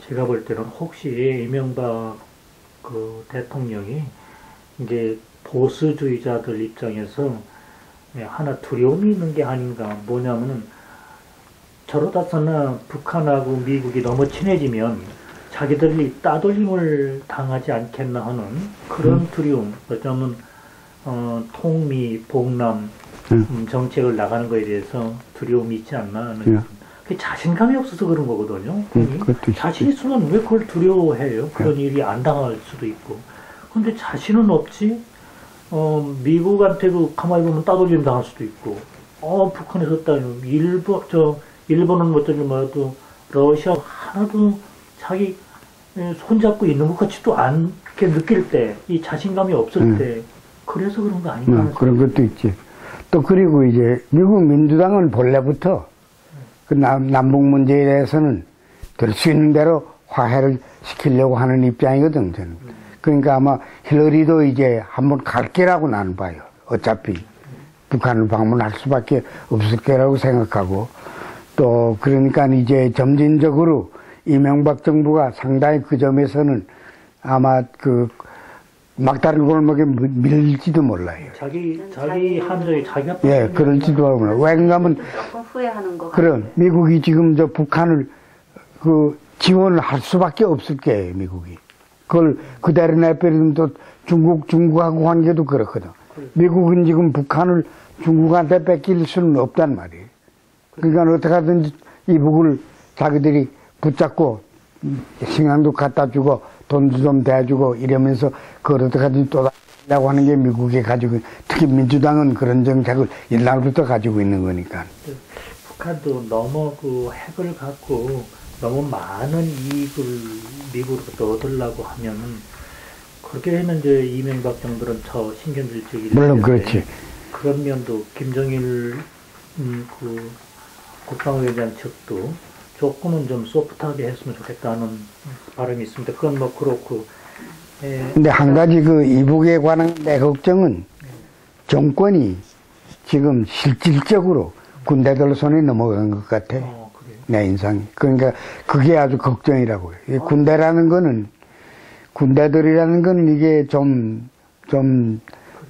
제가 볼 때는 혹시 이명박 그 대통령이 이제 보수주의자들 입장에서 하나 두려움이 있는 게 아닌가. 뭐냐면은 저러다서나 북한하고 미국이 너무 친해지면 자기들이 따돌림을 당하지 않겠나 하는 그런 두려움. 어쩌면 통미, 복남 정책을 나가는 거에 대해서 두려움이 있지 않나 하는. 그 자신감이 없어서 그런 거거든요. 자신 있으면 왜 그걸 두려워해요? 그런 일이 안 당할 수도 있고. 근데 자신은 없지. 미국한테도 가만히 보면 따돌림 당할 수도 있고. 북한에서 따돌림. 일본은 뭐 저기 뭐라도 러시아 하나도 자기 손잡고 있는 것 같지도 않게 느낄 때, 이 자신감이 없을 때, 그래서 그런 거 아닌가? 그런 것도 있지. 또 그리고 이제 미국 민주당은 본래부터 그 남북 문제에 대해서는 될 수 있는 대로 화해를 시키려고 하는 입장이거든, 저는. 그러니까 아마 힐러리도 이제 한번 갈 게라고 나는 봐요. 어차피 북한을 방문할 수밖에 없을 게라고 생각하고, 또 그러니까 이제 점진적으로 이명박 정부가 상당히 그 점에서는 아마 그 막다른 골목에 밀지도 몰라요. 자기 함정에 자기가 예, 그럴지도 몰라요. 왜냐하면 조금 후회하는 것 그럼 같아요. 미국이 지금 저 북한을 그 지원을 할 수밖에 없을 게예요, 미국이. 그걸 그대로 내버리면 또 중국하고 관계도 그렇거든. 미국은 지금 북한을 중국한테 뺏길 수는 없단 말이에요. 그러니까 어떻게 하든지 이북을 자기들이 붙잡고 식량도 갖다 주고 돈도 좀 대주고 이러면서 그걸 어떻게 하든지 또 하려고 하는 게 미국이 가지고, 특히 민주당은 그런 정책을 옛날부터 가지고 있는 거니까. 북한도 너무 그 핵을 갖고 너무 많은 이익을 미국으로부터 얻으려고 하면은, 그렇게 하면 이제 이명박 정부는 저 신경질적이 물론 그렇지. 그런 면도 김정일 그 국방위원장 측도 조금은 좀 소프트하게 했으면 좋겠다는 바람이 있습니다. 그건 뭐 그렇고. 근데 한 가지 그 이북에 관한 내 걱정은 정권이 지금 실질적으로 군대들 손에 넘어간 것 같아. 내 인상이. 그러니까 그게 아주 걱정이라고요. 이 군대라는 거는, 군대들이라는 거는 이게 좀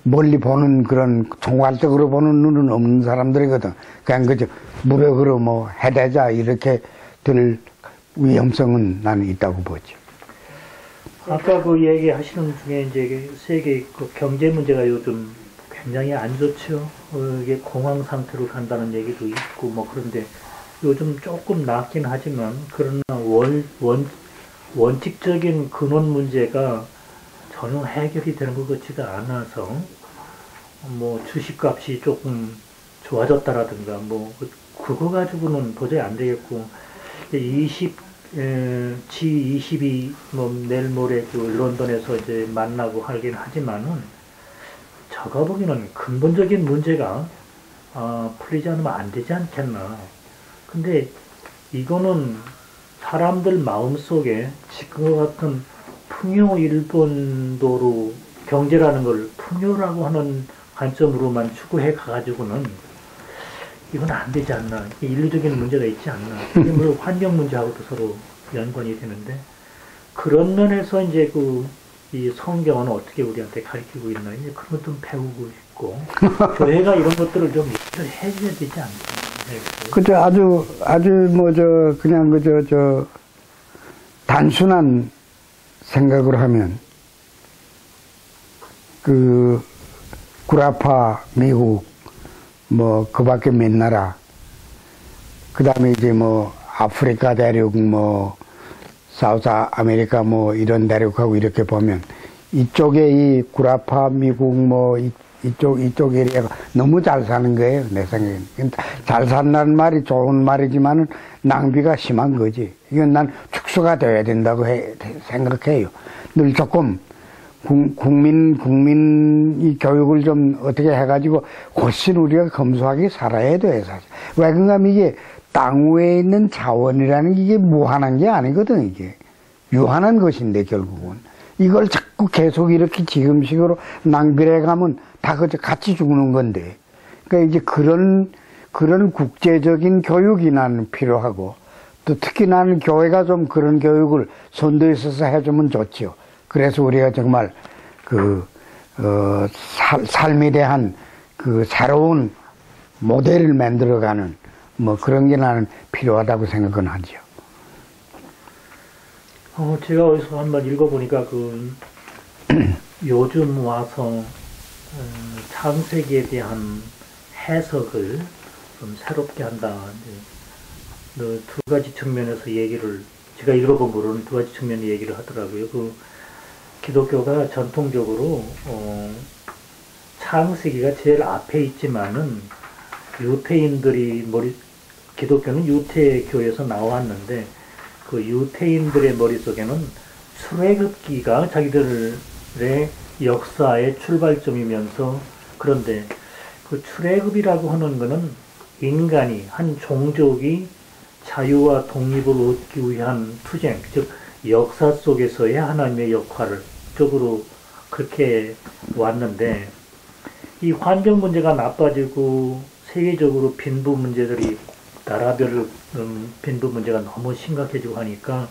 멀리 보는 그런 총괄적으로 보는 눈은 없는 사람들이거든. 그냥 그저 무력으로 뭐 해대자 이렇게 될 위험성은 나는 있다고 보죠. 아까 그 얘기하시는 중에 이제 세계 그 경제 문제가 요즘 굉장히 안 좋죠. 이게 공황 상태로 간다는 얘기도 있고 뭐 그런데 요즘 조금 낫긴 하지만 그러나 원칙적인 근원 문제가 전혀 해결이 되는 것 같지가 않아서 뭐 주식값이 조금 좋아졌다라든가 뭐 그거 가지고는 도저히 안 되겠고 G20이 뭐 내일 모레 그 런던에서 이제 만나고 하긴 하지만은 제가 보기에는 근본적인 문제가 풀리지 않으면 안 되지 않겠나. 근데 이거는 사람들 마음속에 지금과 같은 풍요 일본도로 경제라는 걸 풍요라고 하는 관점으로만 추구해 가가지고는 이건 안 되지 않나. 인류적인 문제가 있지 않나. 이게 물론 환경 문제하고도 서로 연관이 되는데 그런 면에서 이제 이 성경은 어떻게 우리한테 가르치고 있나 이제 그런 것 좀 배우고 싶고 교회가 이런 것들을 좀 해줘야 되지 않나. 그저 아주 뭐 그냥 단순한 생각으로 하면 그 구라파 미국 뭐 그 밖에 몇 나라 그 다음에 이제 뭐 아프리카 대륙 뭐 사우스 아메리카 뭐 이런 대륙하고 이렇게 보면 이쪽에 이 구라파 미국 뭐 이쪽 에리아가 너무 잘 사는 거예요, 내 생각에는. 잘 산다는 말이 좋은 말이지만은 낭비가 심한 거지. 이건 난 축소가 돼야 된다고 생각해요. 늘 조금 국민 이 교육을 좀 어떻게 해가지고 훨씬 우리가 검소하게 살아야 돼, 사실. 왜 그런가 하면 이게 땅 위에 있는 자원이라는 게 이게 무한한 게 아니거든, 이게. 유한한 것인데, 결국은. 이걸 자꾸 계속 이렇게 지금식으로 낭비해 가면 다 같이 죽는 건데. 그러니까 이제 그런 국제적인 교육이 나는 필요하고, 또 특히 나는 교회가 좀 그런 교육을 선도에 있어서 해주면 좋지요. 그래서 우리가 정말 삶에 대한 새로운 모델을 만들어가는 뭐 그런 게 나는 필요하다고 생각은 하죠. 제가 어디서 한번 읽어보니까 요즘 와서 창세기에 대한 해석을 좀 새롭게 한다. 두 가지 측면에서 얘기를 제가 읽어본 거로는 두 가지 측면의 얘기를 하더라고요. 기독교가 전통적으로 창세기가 제일 앞에 있지만은 유태인들이 기독교는 유태교에서 나왔는데 그 유태인들의 머릿속에는 출애굽기가 자기들의 역사의 출발점이면서 그런데 그 출애굽이라고 하는 거는 인간이 한 종족이 자유와 독립을 얻기 위한 투쟁, 즉 역사 속에서의 하나님의 역할을 쪽으로 그렇게 왔는데 이 환경 문제가 나빠지고 세계적으로 빈부 문제들이 나라별 빈부 문제가 너무 심각해지고 하니까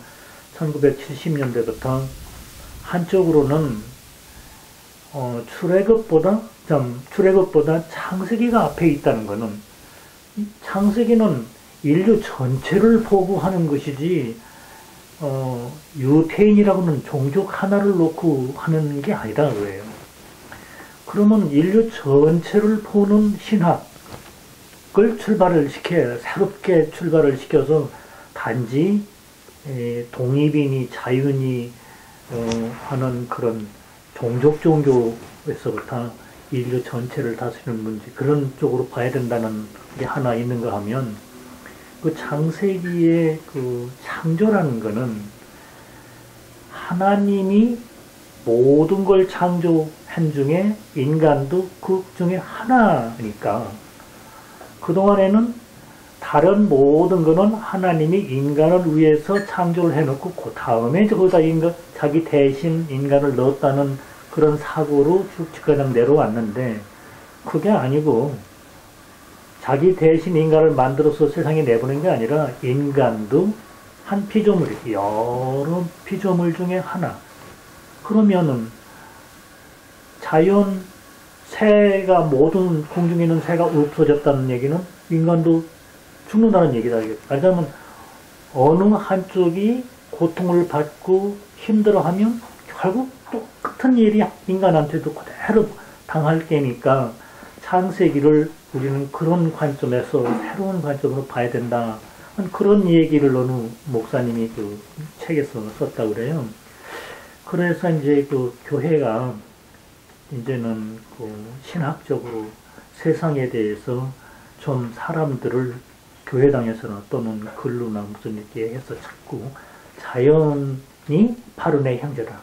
1970년대부터 한쪽으로는 출애굽보다 창세기가 앞에 있다는 것은 창세기는 인류 전체를 보고하는 것이지 유태인이라고는 종족 하나를 놓고 하는 게 아니다 그래요. 그러면 인류 전체를 보는 신학을 새롭게 출발을 시켜서 단지 독립이니 자유니 하는 그런 종족 종교에서부터 인류 전체를 다스리는 문제 그런 쪽으로 봐야 된다는 게 하나 있는가 하면 그 창세기의 창조라는 거는 하나님이 모든 걸 창조한 중에 인간도 그 중에 하나니까 그동안에는 다른 모든 거는 하나님이 인간을 위해서 창조를 해놓고 그 다음에 거기다 자기 대신 인간을 넣었다는 그런 사고로 쭉 지금까지 내려왔는데 그게 아니고 자기 대신 인간을 만들어서 세상에 내보낸 게 아니라 인간도 한 피조물, 여러 피조물 중에 하나. 그러면은 자연 새가 모든 공중에 있는 새가 없어졌다는 얘기는 인간도 죽는다는 얘기다. 말하자면 어느 한쪽이 고통을 받고 힘들어하면 결국 똑같은 일이 인간한테도 그대로 당할 게니까 창세기를 우리는 그런 관점에서 새로운 관점으로 봐야 된다. 그런 얘기를 어느 목사님이 책에서 썼다고 그래요. 그래서 이제 교회가 이제는 신학적으로 세상에 대해서 좀 사람들을 교회당에서나 또는 글로나 무슨 이렇게 해서 자꾸 자연이 바로 내 형제다.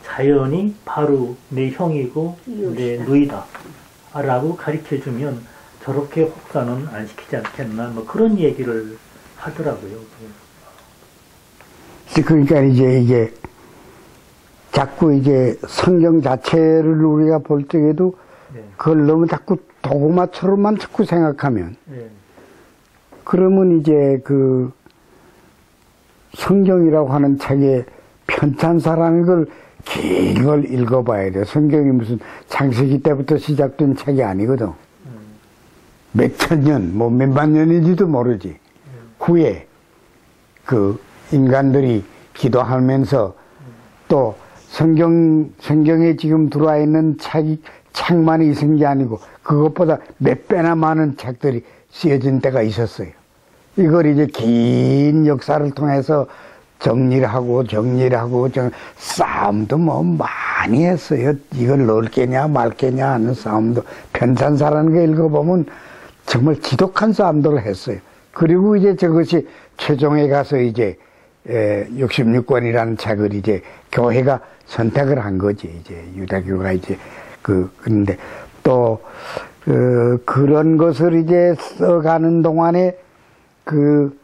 자연이 바로 내 형이고 내 누이다. 라고 가르쳐주면 저렇게 혹사는 안 시키지 않겠나 뭐 그런 얘기를 하더라고요. 그러니까 이게 자꾸 성경 자체를 우리가 볼 적에도 네. 그걸 너무 자꾸 도구마처럼만 자꾸 생각하면 네. 그러면 성경이라고 하는 책의 편찬사라는 걸 긴 걸 읽어봐야 돼. 성경이 무슨 창세기 때부터 시작된 책이 아니거든. 몇천 년, 몇만 년인지도 모르지. 후에 인간들이 기도하면서 또 성경에 지금 들어와 있는 책만 있은 게 아니고 그것보다 몇 배나 많은 책들이 쓰여진 때가 있었어요. 이걸 긴 역사를 통해서 정리를 하고 싸움도 많이 했어요. 이걸 넣을 게냐 말 게냐 하는 싸움도 편찬사라는 거 읽어보면 정말 지독한 싸움들을 했어요. 그리고 저것이 최종에 가서 66권이라는 책을 교회가 선택을 한 거지. 유대교가 그런데 또 그런 것을 써가는 동안에 그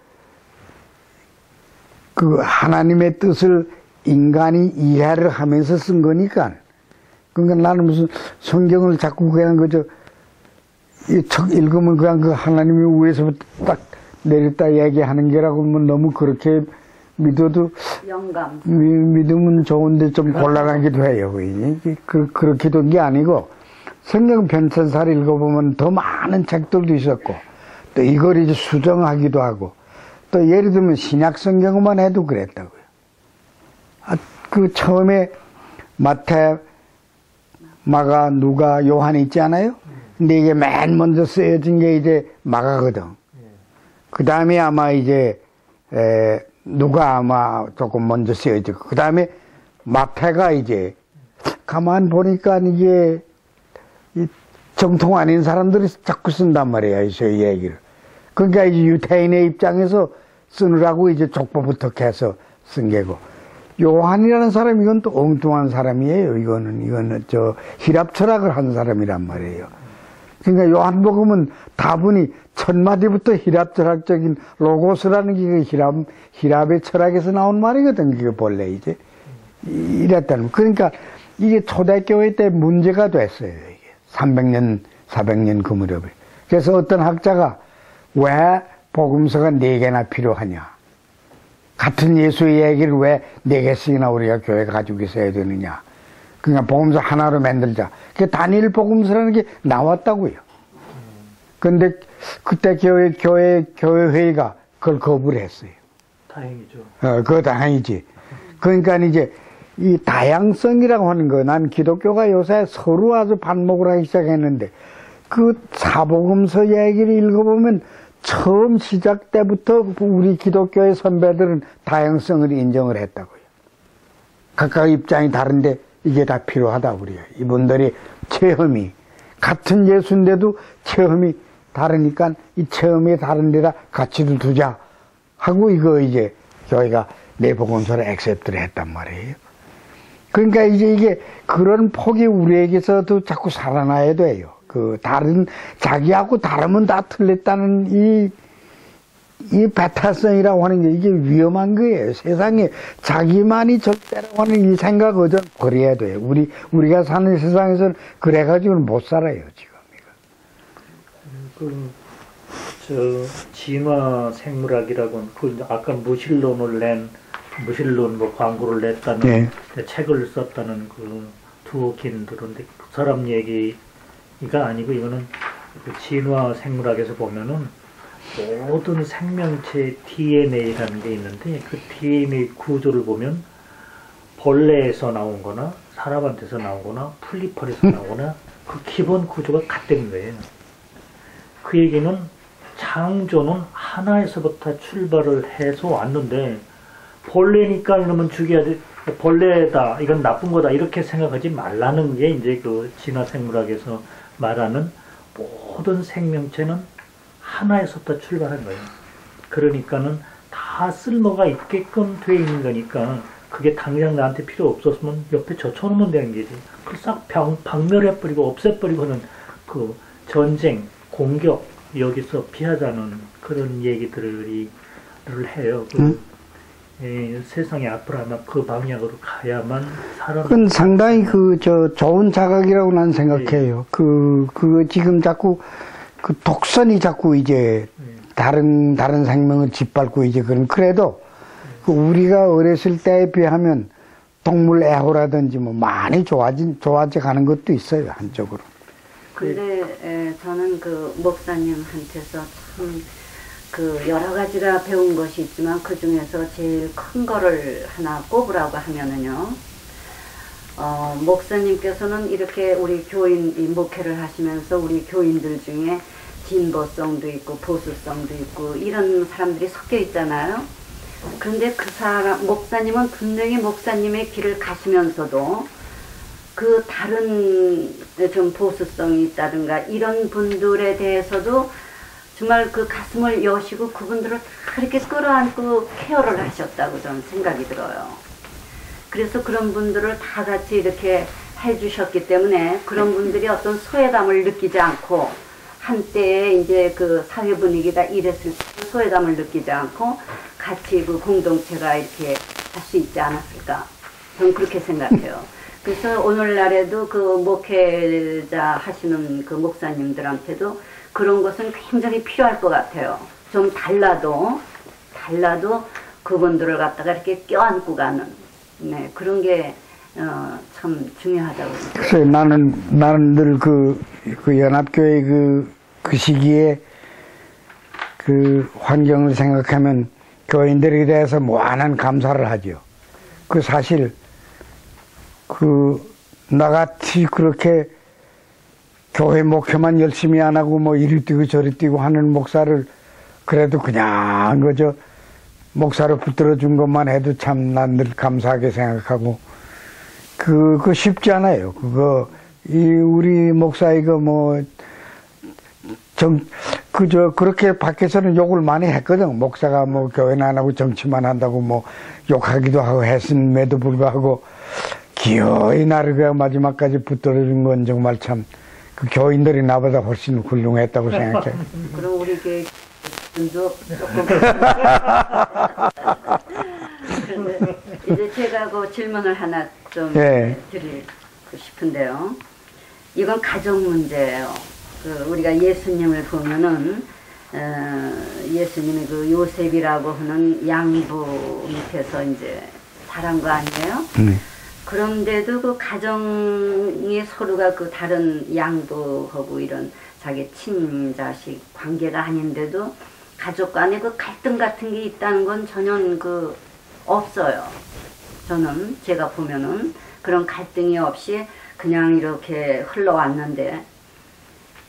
하나님의 뜻을 인간이 이해를 하면서 쓴 거니까. 그러니까 나는 무슨 성경을 자꾸 그냥 그저 책 읽으면 그냥 그 하나님이 위에서부터 딱 내렸다 얘기하는 게라고 하면 너무 그렇게 믿어도 영감. 믿으면 좋은데 좀 곤란하기도 해요. 그렇게 된 게 아니고 성경 편찬사를 읽어보면 더 많은 책들도 있었고 또 이걸 이제 수정하기도 하고 또 예를 들면 신약 성경만 해도 그랬다고요. 그 처음에 마태, 마가, 누가, 요한이 있지 않아요? 근데 이게 맨 먼저 쓰여진 게 이제 마가거든. 그 다음에 아마 이제 누가 아마 조금 먼저 쓰여지고 그 다음에 마태가 이제 가만 보니까 이게 정통 아닌 사람들이 자꾸 쓴단 말이에요. 이 얘기를. 그러니까 이제 유태인의 입장에서 쓰느라고 이제 족보부터 해서 쓴 게고. 요한이라는 사람 이건 또 엉뚱한 사람이에요. 이거는 저 히랍 철학을 한 사람이란 말이에요. 그러니까 요한복음은 다분히 첫 마디부터 히랍 철학적인 로고스라는 게 히랍의 철학에서 나온 말이거든. 그게 본래 이제 이랬다는. 그러니까 이게 초대교회 때 문제가 됐어요. 이게 300년, 400년 그 무렵에. 그래서 어떤 학자가 왜 복음서가 4개나 필요하냐? 같은 예수의 얘기를 왜 4개씩이나 우리가 교회가 가지고 있어야 되느냐? 그러니까 복음서 하나로 만들자. 그 단일 복음서라는 게 나왔다고요. 근데 그때 교회회의가 그걸 거부를 했어요. 다행이죠. 그거 다행이지. 그러니까 이제 이 다양성이라고 하는 거, 난 기독교가 요새 서로 아주 반목을 하기 시작했는데, 그 사복음서 얘기를 읽어보면 처음 시작 때부터 우리 기독교의 선배들은 다양성을 인정을 했다고요. 각각 입장이 다른데 이게 다 필요하다, 우리가. 이분들이 체험이, 같은 예수인데도 체험이 다르니까 이 체험이 다른 데다 가치를 두자 하고 이거 이제 교회가 내 복음서를 액셉트를 했단 말이에요. 그러니까 이제 이게 그런 폭이 우리에게서도 자꾸 살아나야 돼요. 자기하고 다르면 다 틀렸다는 이 배타성이라고 하는 게 이게 위험한 거예요. 세상에 자기만이 절대라고 하는 이 생각 어전 버려야 돼요. 우리가 사는 세상에서는 그래가지고는 못 살아요, 지금. 진화 생물학이라고는 아까 무신론 광고를 냈다는 책을 썼다는 그 두어킨 들었는데 그 사람 얘기가 아니고 이거는 그 진화 생물학에서 보면은 모든 생명체 DNA라는 게 있는데 그 DNA 구조를 보면 벌레에서 나온 거나 사람한테서 나오거나 풀리펄에서 나오거나 그 기본 구조가 같다는 거예요. 그 얘기는 창조는 하나에서부터 출발을 해서 왔는데 벌레니까 이러면 죽여야 돼. 벌레다. 이건 나쁜 거다. 이렇게 생각하지 말라는 게 이제 그 진화 생물학에서 말하는 모든 생명체는 하나에서부터 출발한 거예요. 그러니까는 다 쓸모가 있게끔 돼 있는 거니까 그게 당장 나한테 필요 없었으면 옆에 젖혀놓으면 되는 게지. 그 싹 박멸해버리고 없애버리고는 그 전쟁, 공격, 여기서 피하자는 그런 얘기들을 해요. 세상이 앞으로 아마 그 방향으로 가야만 그건 상당히 좋은 자각이라고 난 생각해요. 지금 자꾸 그 독선이 자꾸 이제 다른 생명을 짓밟고 이제 그래도 우리가 어렸을 때에 비하면 동물 애호라든지 뭐 많이 좋아져 가는 것도 있어요, 한쪽으로. 근데 저는 그 목사님한테서 참 여러 가지가 배운 것이 있지만 그 중에서 제일 큰 거를 하나 꼽으라고 하면은요, 목사님께서는 이렇게 우리 교인 목회를 하시면서 우리 교인들 중에 진보성도 있고 보수성도 있고 이런 사람들이 섞여 있잖아요. 그런데 목사님은 분명히 목사님의 길을 가시면서도 그 다른 좀 보수성이 있다든가 이런 분들에 대해서도 정말 그 가슴을 여시고 그분들을 다 이렇게 끌어안고 케어를 하셨다고 저는 생각이 들어요. 그래서 그런 분들을 다 같이 이렇게 해주셨기 때문에 그런 분들이 어떤 소외감을 느끼지 않고 한때에 이제 그 사회 분위기가 이랬을 때 소외감을 느끼지 않고 같이 그 공동체가 이렇게 할 수 있지 않았을까. 저는 그렇게 생각해요. 그래서 오늘날에도 그 목회자 하시는 그 목사님들한테도 그런 것은 굉장히 필요할 것 같아요. 좀 달라도 그분들을 갖다가 이렇게 껴안고 가는, 네, 그런 게 참 중요하다고 생각해요. 글쎄, 나는 늘 그 연합교회 그 시기에 그 환경을 생각하면 교인들에 대해서 무한한 감사를 하죠. 그 사실, 나같이 그렇게 교회 목회만 열심히 안 하고 뭐 이리 뛰고 저리 뛰고 하는 목사를 그래도 그냥 그저 목사로 붙들어 준 것만 해도 참 난 늘 감사하게 생각하고, 그거 쉽지 않아요. 우리 목사 그렇게 밖에서는 욕을 많이 했거든. 목사가 뭐 교회는 안 하고 정치만 한다고 뭐 욕하기도 하고 했음에도 불구하고 기어이 나를 그 마지막까지 붙들어준 건 정말 참 그 교인들이 나보다 훨씬 훌륭했다고 생각해요. 그럼 우리 교회 분도 조금. 그런데 이제 제가 그 질문을 하나 좀 드리고 싶은데요. 이건 가정 문제예요. 우리가 예수님을 보면은 예수님이 그 요셉이라고 하는 양부 밑에서 이제 자란 거 아니에요? 그런데도 그 가정이 서로가 그 다른 양부하고 이런 자기 친자식 관계가 아닌데도 가족 간에 그 갈등 같은 게 있다는 건 전혀 없어요. 저는 제가 보면은 그런 갈등이 없이 그냥 이렇게 흘러왔는데,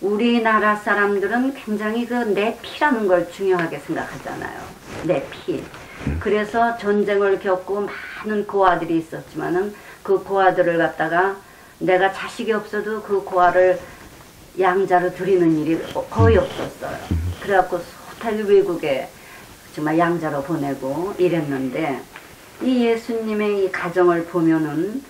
우리나라 사람들은 굉장히 내 피라는 걸 중요하게 생각하잖아요. 내 피. 그래서 전쟁을 겪고 많은 고아들이 있었지만은 그 고아들을 갖다가 내가 자식이 없어도 그 고아를 양자로 드리는 일이 거의 없었어요. 그래갖고 호텔 외국에 정말 양자로 보내고 이랬는데, 이 예수님의 이 가정을 보면은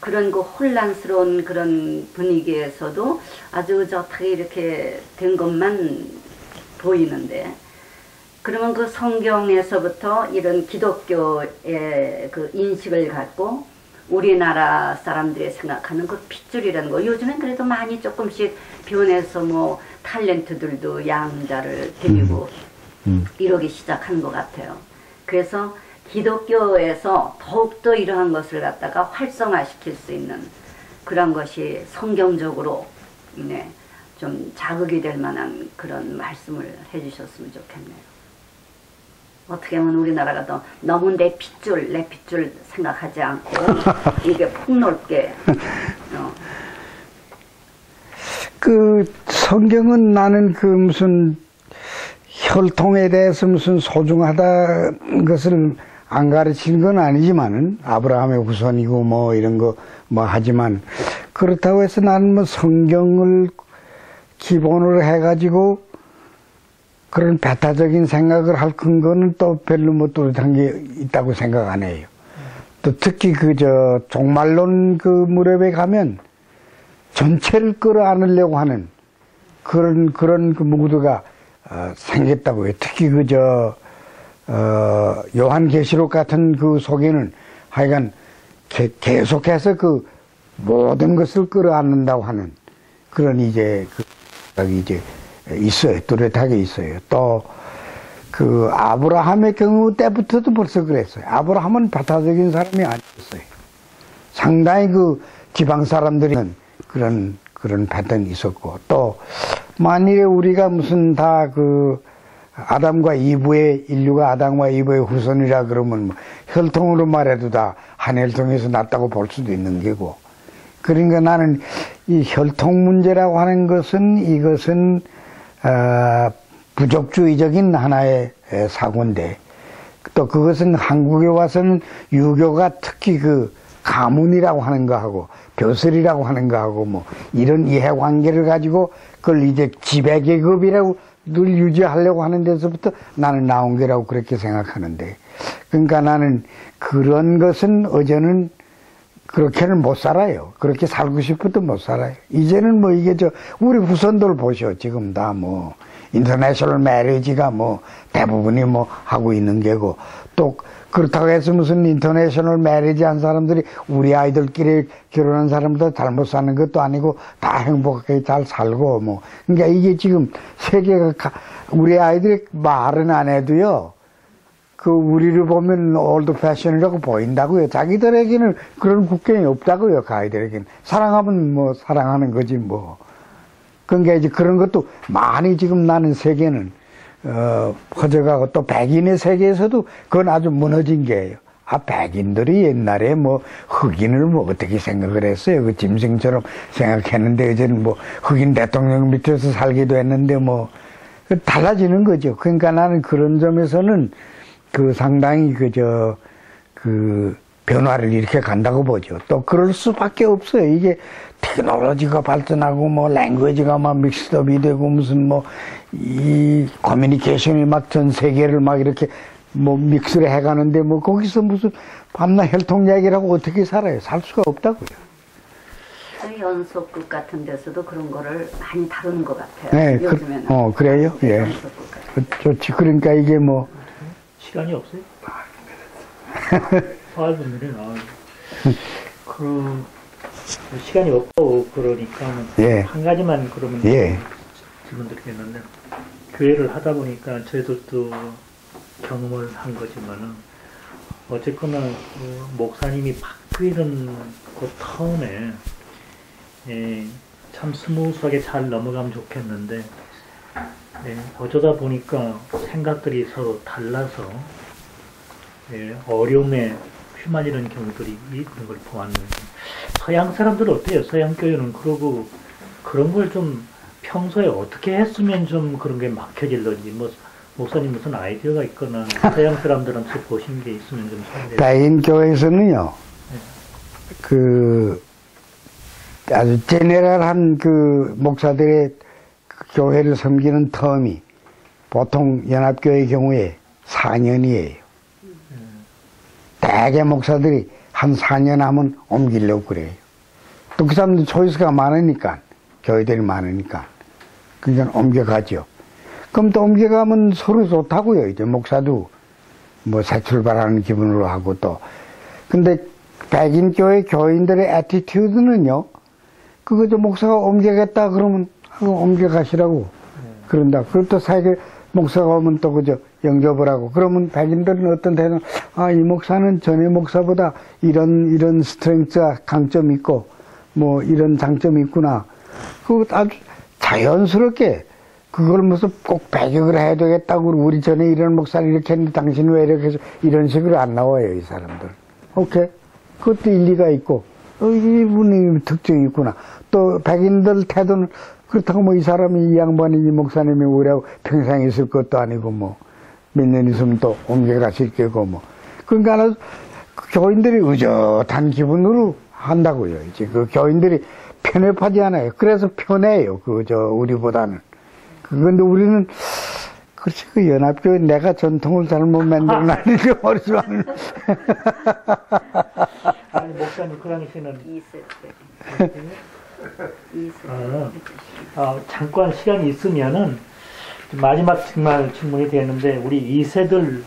그런 그 혼란스러운 그런 분위기에서도 아주 의젓하게 이렇게 된 것만 보이는데, 그러면 그 성경에서부터 이런 기독교의 그 인식을 갖고 우리나라 사람들이 생각하는 그 핏줄이라는 거, 요즘엔 그래도 많이 조금씩 변해서 뭐 탤런트들도 양자를 드리고 이러기 시작한 것 같아요. 그래서 기독교에서 더욱더 이러한 것을 갖다가 활성화시킬 수 있는 그런 것이 성경적으로 좀 자극이 될 만한 그런 말씀을 해주셨으면 좋겠네요. 어떻게 하면 우리나라가 더 너무 내 핏줄 생각하지 않고 이게 폭넓게 성경은 나는 무슨 혈통에 대해서 무슨 소중하다는 것을 안 가르치는 건 아니지만은 아브라함의 후손이고 뭐 이런 거 뭐 하지만, 그렇다고 해서 나는 뭐 성경을 기본으로 해가지고 그런 배타적인 생각을 할 근거는 또 별로 뭐 뚜렷한 게 있다고 생각 안 해요. 또 특히 종말론 무렵에 가면 전체를 끌어안으려고 하는 그런 그 무드가 생겼다고 해요. 특히 요한계시록 같은 그 속에는 하여간 계속해서 모든 것을 끌어안는다고 하는 그런 이제 있어요. 뚜렷하게 있어요. 또 아브라함의 경우 때부터도 벌써 그랬어요. 아브라함은 배타적인 사람이 아니었어요. 상당히 지방 사람들은 그런 패턴이 있었고, 또 만일에 우리가 무슨 다 인류가 아담과 이브의 후손이라 그러면 혈통으로 말해도 다 한 혈통에서 났다고 볼 수도 있는 게고, 그러니까 나는 이 혈통 문제라고 하는 것은 이것은 부족주의적인 하나의 사고인데, 또 그것은 한국에 와서는 유교가 특히 가문이라고 하는 거하고 벼슬이라고 하는 거하고 뭐 이런 이해관계를 가지고 그걸 이제 지배계급이라고 늘 유지하려고 하는 데서부터 나는 나온 게라고 그렇게 생각하는데, 그러니까 나는 그런 것은 어제는 그렇게는 못 살아요. 그렇게 살고 싶어도 못 살아요. 이제는 뭐 이게 우리 후손들 보셔. 지금 다 뭐, 인터내셔널 매리지가 뭐, 대부분이 뭐, 하고 있는 게고, 또, 그렇다고 해서 무슨 인터내셔널 매리지 한 사람들이 우리 아이들끼리 결혼한 사람들 잘못 사는 것도 아니고, 다 행복하게 잘 살고, 뭐. 그러니까 이게 지금 세계가, 우리 아이들이 말은 안 해도요, 우리를 보면 올드 패션이라고 보인다고요. 자기들에게는 그런 국경이 없다고요, 그 아이들에게는. 사랑하면 뭐, 사랑하는 거지, 뭐. 그러니까 이제 그런 것도 많이 지금 나는 세계는, 퍼져가고 또 백인의 세계에서도 그건 아주 무너진 게예요. 백인들이 옛날에 뭐, 흑인을 뭐 어떻게 생각을 했어요. 그 짐승처럼 생각했는데, 이제는 뭐, 흑인 대통령 밑에서 살기도 했는데 뭐, 달라지는 거죠. 그러니까 나는 그런 점에서는 상당히 변화를 이렇게 간다고 보죠. 또 그럴 수밖에 없어요. 이게 테크놀로지가 발전하고 뭐 랭귀지가 막 믹스업이 되고 무슨 뭐 이 커뮤니케이션이 막 전 세계를 막 이렇게 뭐 믹스를 해가는데 뭐 거기서 무슨 밤낮 혈통 얘기라고 어떻게 살아요? 살 수가 없다고요. 연속극 같은 데서도 그런 거를 많이 다루는 것 같아요. 네, 요즘에는. 그래요? 예. 좋지. 그러니까 이게 뭐 시간이 없어요? 8분들이 나와요. 시간이 없고 그러니까 예. 한 가지만 그러면 예. 질문 드리겠는데 교회를 하다 보니까 저희도 또 경험을 한 거지만은 어쨌거나 목사님이 바뀌는 그 턴에 참 스무스하게 잘 넘어가면 좋겠는데 어쩌다 보니까 생각들이 서로 달라서 어려움에 휘말리는 경우들이 그런 걸 보았는데 서양 사람들은 어때요? 서양 교회는 그러고 그런 걸 좀 평소에 어떻게 했으면 좀 그런 게 막혀질런지 뭐 목사님 무슨 아이디어가 있거나 서양 사람들한테 보신 게 있으면 좀 소개해 주세요. 백인 교회에서는요. 아주 제네럴한 목사들의 교회를 섬기는 텀이 보통 연합교회의 경우에 4년이에요. 대개 목사들이 한 4년 하면 옮기려고 그래요. 또 그 사람들 초이스가 많으니까, 교회들이 많으니까. 그러니까 옮겨가죠. 그럼 또 옮겨가면 서로 좋다고요. 이제 목사도 뭐 새 출발하는 기분으로 하고 또. 근데 백인 교회 교인들의 애티튜드는요, 목사가 옮겨겠다 그러면 옮겨가시라고 그런다. 그리고 또 세계 목사가 오면 또 영접을 하고. 그러면 백인들은 어떤 데는, 이 목사는 전에 목사보다 이런 스트렝스가 강점이 있고, 뭐 이런 장점이 있구나. 아주 자연스럽게 그걸 무슨 꼭 배격을 해야 되겠다고 우리 전에 이런 목사를 이렇게 했는데 당신은 왜 이렇게 해서 이런 식으로 안 나와요, 이 사람들. 오케이. 그것도 일리가 있고, 이분이 특징이 있구나. 또 백인들 태도는 그렇다고 뭐 이 사람이 이 양반이 이 목사님이 우리하고 평생 있을 것도 아니고 뭐 몇 년 있으면 또 옮겨가실 게고 뭐. 그러니까 교인들이 의젓한 기분으로 한다고요. 이제 교인들이 편협하지 않아요. 그래서 편해요. 우리보다는. 그런데 우리는 그렇지, 연합교회 내가 전통을 잘못 만들어놨는지 모르지만. 아니, 목사님, 그 당시에는. 2세 때. 잠깐 시간이 있으면은, 마지막 정말 질문이 되는데, 우리 2세들은.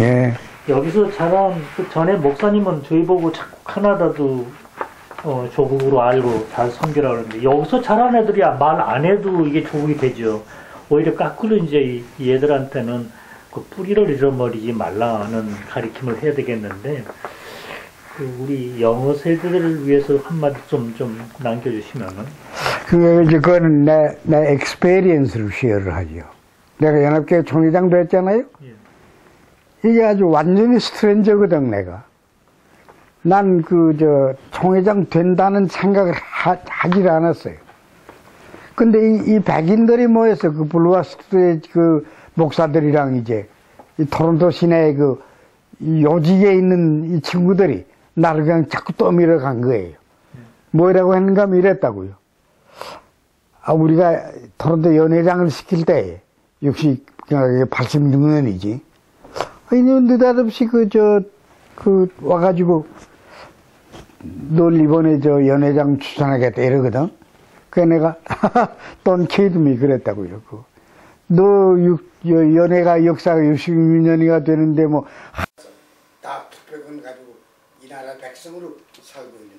예. 여기서 자란, 그 전에 목사님은 저희 보고 자꾸 카나다도, 조국으로 알고 잘 섬기라 그러는데, 여기서 자란 애들이 말 안 해도 이게 조국이 되죠. 오히려 거꾸로 이제 이 애들한테는 그 뿌리를 잃어버리지 말라는 가르침을 해야 되겠는데, 우리 영어 세대를 위해서 한마디 좀 남겨주시면은. 그거는 내 experience를 쉐어를 하죠. 내가 연합교회 총회장도 했잖아요? 예. 이게 아주 완전히 스트레인저거든, 내가. 난 총회장 된다는 생각을 하질 않았어요. 근데 이 백인들이 모여서 블루와스트의 목사들이랑 이제 이 토론토 시내의 이 요직에 있는 이 친구들이 나를 그냥 자꾸 떠밀어 간 거예요. 뭐라고 했는가 하면 이랬다고요. 우리가 토론토 연회장을 시킬 때, 86년이지. 느닷없이 와가지고, 널 이번에 저 연회장 추천하겠다 이러거든. 그래 내가 돈 케이드미 그랬다고 이러고. 너 연회가 역사가 66년이가 되는데 뭐 다 투표권 가지고 이 나라 백성으로 살고 있는데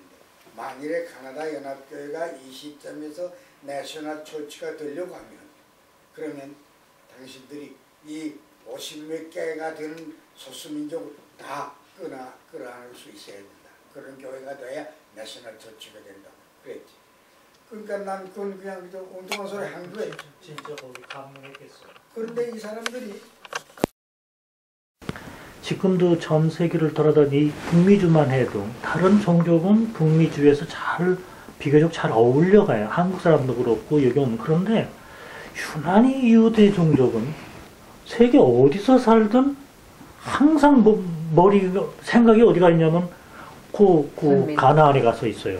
만일에 카나다 연합교회가 이 시점에서 내셔널 처치가 되려고 하면 그러면 당신들이 이 50몇 개가 되는 소수민족을 다 끌어안을 수 있어야 된다. 그런 교회가 돼야 내셔널 처치가 된다. 그랬지. 그러니까 난 그건 그냥 엉뚱한 소리 한 거예요. 진짜 거기 감명했겠어요. 그런데 이 사람들이 지금도 전 세계를 돌아다니 북미주만 해도 다른 종족은 북미주에서 비교적 잘 어울려가요. 한국 사람도 그렇고 여기 오면. 그런데 유난히 유대 종족은 세계 어디서 살든 항상 생각이 어디가 있냐면 가나안에 가서 있어요.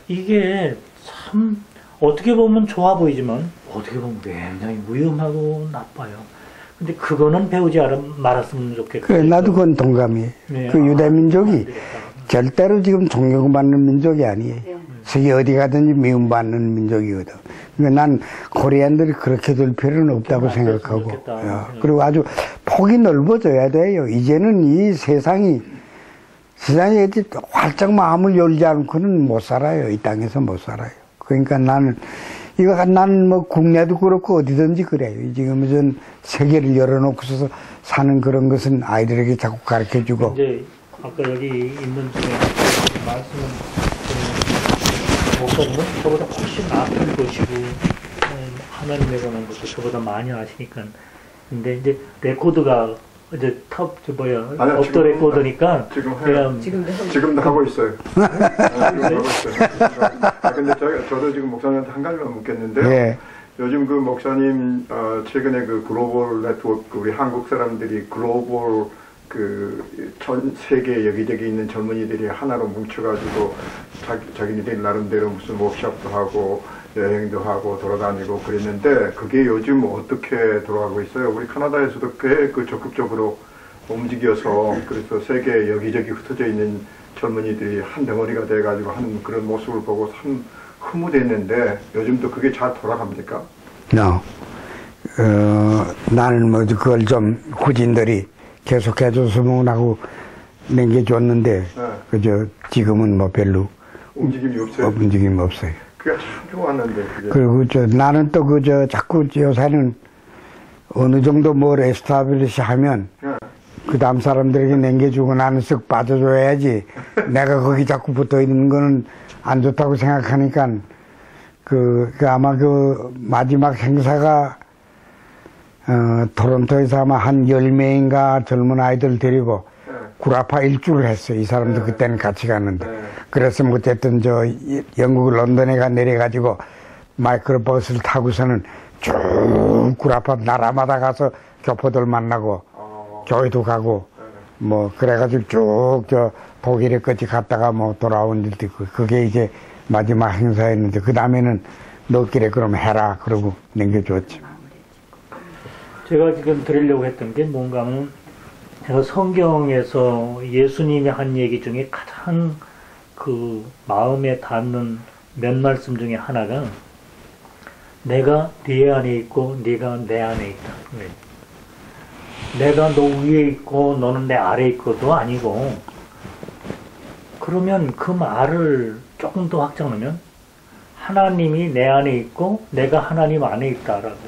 이게 참 어떻게 보면 좋아 보이지만 어떻게 보면 굉장히 위험하고 나빠요. 근데 그거는 배우지 말았으면 좋겠고. 그래, 나도 그건 동감이에요. 네. 그 유대 민족이 절대로 지금 존경받는 민족이 아니에요. 세계 어디 가든지 미움받는 민족이거든. 그러니까 난 코리안들이 그렇게 될 필요는 없다고 생각하고. 그리고 아주 폭이 넓어져야 돼요. 이제는 이 세상이 활짝 마음을 열지 않고는 못 살아요. 이 땅에서 못 살아요. 그러니까 나는 뭐 국내도 그렇고 어디든지 그래요. 지금 전 세계를 열어놓고서 사는 그런 것은 아이들에게 자꾸 가르쳐주고. 이제 아까 여기 있는 중에 말씀은 목사님은 저보다 훨씬 앞을 보시고 하나님에 관한 것도 저보다 많이 아시니까. 근데 이제 레코드가 이제 업도 레코드니까 지금도 하고 있어요. 지금도 하고 있어요. 근데 저도 지금 목사님한테 한 가지만 묻겠는데요. 네. 요즘 그 목사님 최근에 그 글로벌 네트워크 우리 한국 사람들이 글로벌 전 세계 여기저기 있는 젊은이들이 하나로 뭉쳐가지고 자기네들 나름대로 무슨 워크숍도 하고 여행도 하고 돌아다니고 그랬는데 그게 요즘 어떻게 돌아가고 있어요? 우리 캐나다에서도 꽤 적극적으로 움직여서 그래서 세계 여기저기 흩어져 있는 젊은이들이 한 덩어리가 돼가지고 하는 그런 모습을 보고 참 흐뭇했는데 요즘도 그게 잘 돌아갑니까? 나는 뭐 그걸 좀 후진들이 계속해줬으면 하고 남겨줬는데 그저 지금은 뭐 별로 움직임이 없어요. 움직임이 없어요. 그게 참 좋았는데. 그게. 그리고 나는 또 자꾸 요새는 어느 정도 뭘 에스타블리시 하면 그 다음 사람들에게 남겨주고 나는 쓱 빠져줘야지. 내가 거기 자꾸 붙어 있는 거는 안 좋다고 생각하니까 아마 마지막 행사가 토론토에서 아마 한 10명인가 젊은 아이들 데리고 구라파 일주를 했어요. 이 사람도 그때는 같이 갔는데. 그래서 어쨌든 영국 런던에 내려가지고 마이크로버스를 타고서는 쭉 구라파 나라마다 가서 교포들 만나고 교회도 가고 뭐 그래가지고 쭉 독일에까지 갔다가 뭐 돌아온 일도 있고 그게 이제 마지막 행사였는데 그 다음에는 너끼리 그럼 해라 그러고 남겨줬죠. 제가 지금 드리려고 했던 게 뭔가 하면 제가 성경에서 예수님이 한 얘기 중에 가장 마음에 닿는 몇 말씀 중에 하나가 내가 네 안에 있고 네가 내 안에 있다. 내가 너 위에 있고 너는 내 아래에 있고도 아니고 그러면 그 말을 조금 더 확장하면 하나님이 내 안에 있고 내가 하나님 안에 있다라고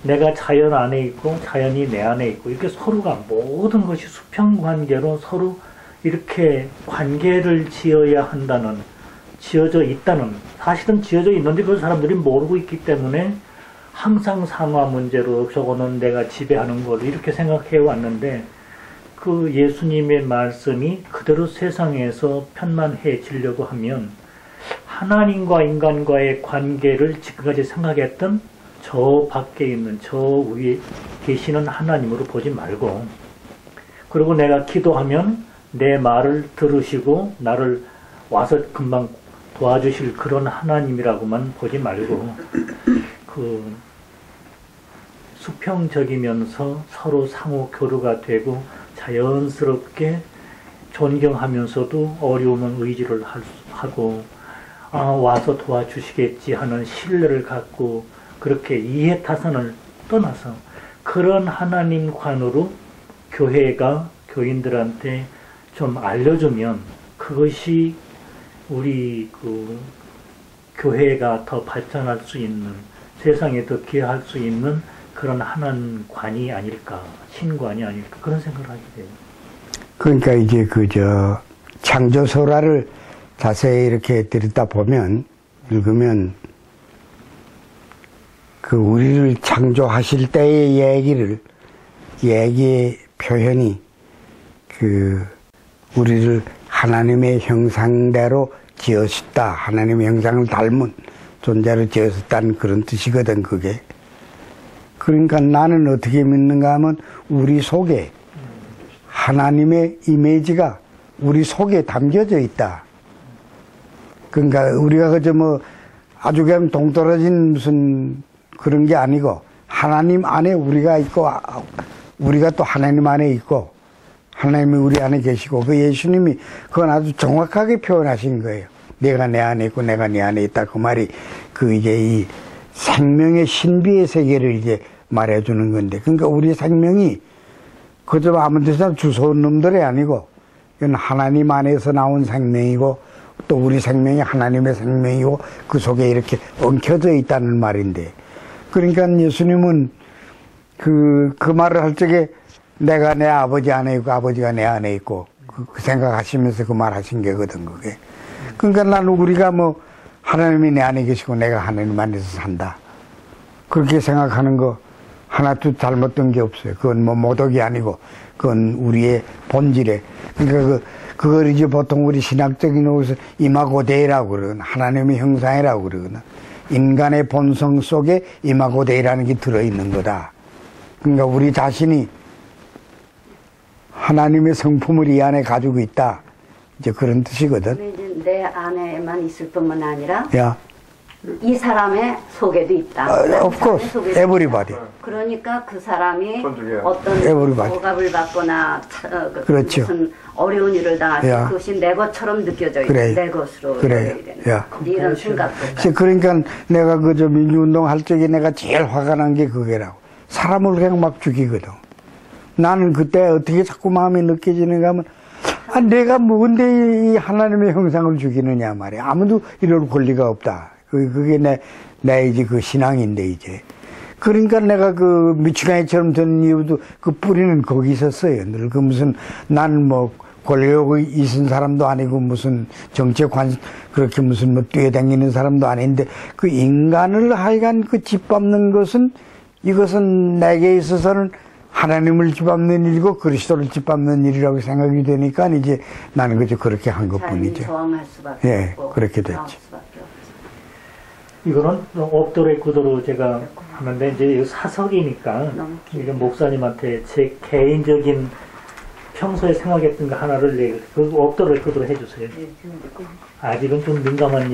내가 자연 안에 있고 자연이 내 안에 있고 이렇게 서로가 모든 것이 수평관계로 서로 이렇게 관계를 지어야 한다는 지어져 있다는 사실은 지어져 있는데 그 사람들이 모르고 있기 때문에 항상 상하 문제로 저거는 내가 지배하는 걸로 이렇게 생각해 왔는데 그 예수님의 말씀이 그대로 세상에서 편만해지려고 하면 하나님과 인간과의 관계를 지금까지 생각했던 저 밖에 있는 저 위에 계시는 하나님으로 보지 말고 그리고 내가 기도하면 내 말을 들으시고 나를 와서 금방 도와주실 그런 하나님이라고만 보지 말고 수평적이면서 서로 상호 교류가 되고 자연스럽게 존경하면서도 어려우면 의지를 하고 와서 도와주시겠지 하는 신뢰를 갖고 그렇게 이해 타산을 떠나서 그런 하나님관으로 교회가 교인들한테 좀 알려주면 그것이 우리 그 교회가 더 발전할 수 있는 세상에 더 기여할 수 있는 그런 하나님관이 아닐까, 신관이 아닐까 그런 생각을 하게 돼요. 그러니까 이제 창조설화를 자세히 이렇게 들여다보면, 읽으면, 우리를 창조하실 때의 얘기의 표현이, 우리를 하나님의 형상대로 지으셨다. 하나님의 형상을 닮은 존재로 지으셨다는 그런 뜻이거든, 그게. 그러니까 나는 어떻게 믿는가 하면, 우리 속에, 하나님의 이미지가 우리 속에 담겨져 있다. 그러니까 우리가 아주 그냥 동떨어진 무슨 그런 게 아니고 하나님 안에 우리가 있고 우리가 또 하나님 안에 있고 하나님이 우리 안에 계시고 그 예수님이 그건 아주 정확하게 표현하신 거예요. 내가 내 안에 있고 내가 네 안에 있다. 그 말이 이제 이 생명의 신비의 세계를 이제 말해주는 건데 그러니까 우리 생명이 그저 아무 데서나 주워온 놈들이 아니고 이건 하나님 안에서 나온 생명이고 또 우리 생명이 하나님의 생명이고 그 속에 이렇게 엉켜져 있다는 말인데 그러니까 예수님은 그 말을 할 적에 내가 내 아버지 안에 있고 아버지가 내 안에 있고 그 생각하시면서 그 말 하신 게거든 그게. 그러니까 나는 우리가 하나님이 내 안에 계시고 내가 하나님 안에서 산다. 그렇게 생각하는 거 하나도 잘못된 게 없어요. 그건 모독이 아니고 그건 우리의 본질에 그러니까 그걸 이제 보통 우리 신학적인 곳에서 이마고데이라고 그러거든. 하나님의 형상이라고 그러거든. 인간의 본성 속에 이마고데이라는 게 들어있는 거다. 그러니까 우리 자신이 하나님의 성품을 이 안에 가지고 있다. 이제 그런 뜻이거든. 이제 내 안에만 있을 뿐만 아니라 야. 이 사람의 속에도 있다. Of course, everybody. 그러니까 그 사람이 존중해요. 어떤 everybody. 억압을 받거나 그렇죠. 무슨 어려운 일을 당할 때 야. 그것이 내 것처럼 느껴져 있고 그래. 내 것으로 그래. 야. 이런 생각도 그러니까 내가 민주운동 할 적에 내가 제일 화가 난 게 그게라고. 사람을 그냥 막 죽이거든. 나는 그때 어떻게 자꾸 마음이 느껴지는가 하면 내가 뭔데 이 하나님의 형상을 죽이느냐 말이야. 아무도 이럴 권리가 없다. 그게 내 이제 그 신앙인데 이제. 그러니까 내가 미치광이처럼 된 이유도 그 뿌리는 거기 있었어요. 늘 무슨 나는 권력이 있은 사람도 아니고 무슨 정치에 그렇게 무슨 뛰어다니는 사람도 아닌데 그 인간을 하여간 짓밟는 것은 이것은 내게 있어서는 하나님을 짓밟는 일이고 그리스도를 짓밟는 일이라고 생각이 되니까 이제 나는 그렇게 한 것뿐이죠. 저항할 수밖에 예, 없고 그렇게 됐죠. 이거는 옥도레 구도로 제가 하는데 이제 사석이니까 이게 목사님한테 제 개인적인 평소에 생각했던 거 하나를 그 옥도레 구도로 해주세요. 아직은 좀 민감한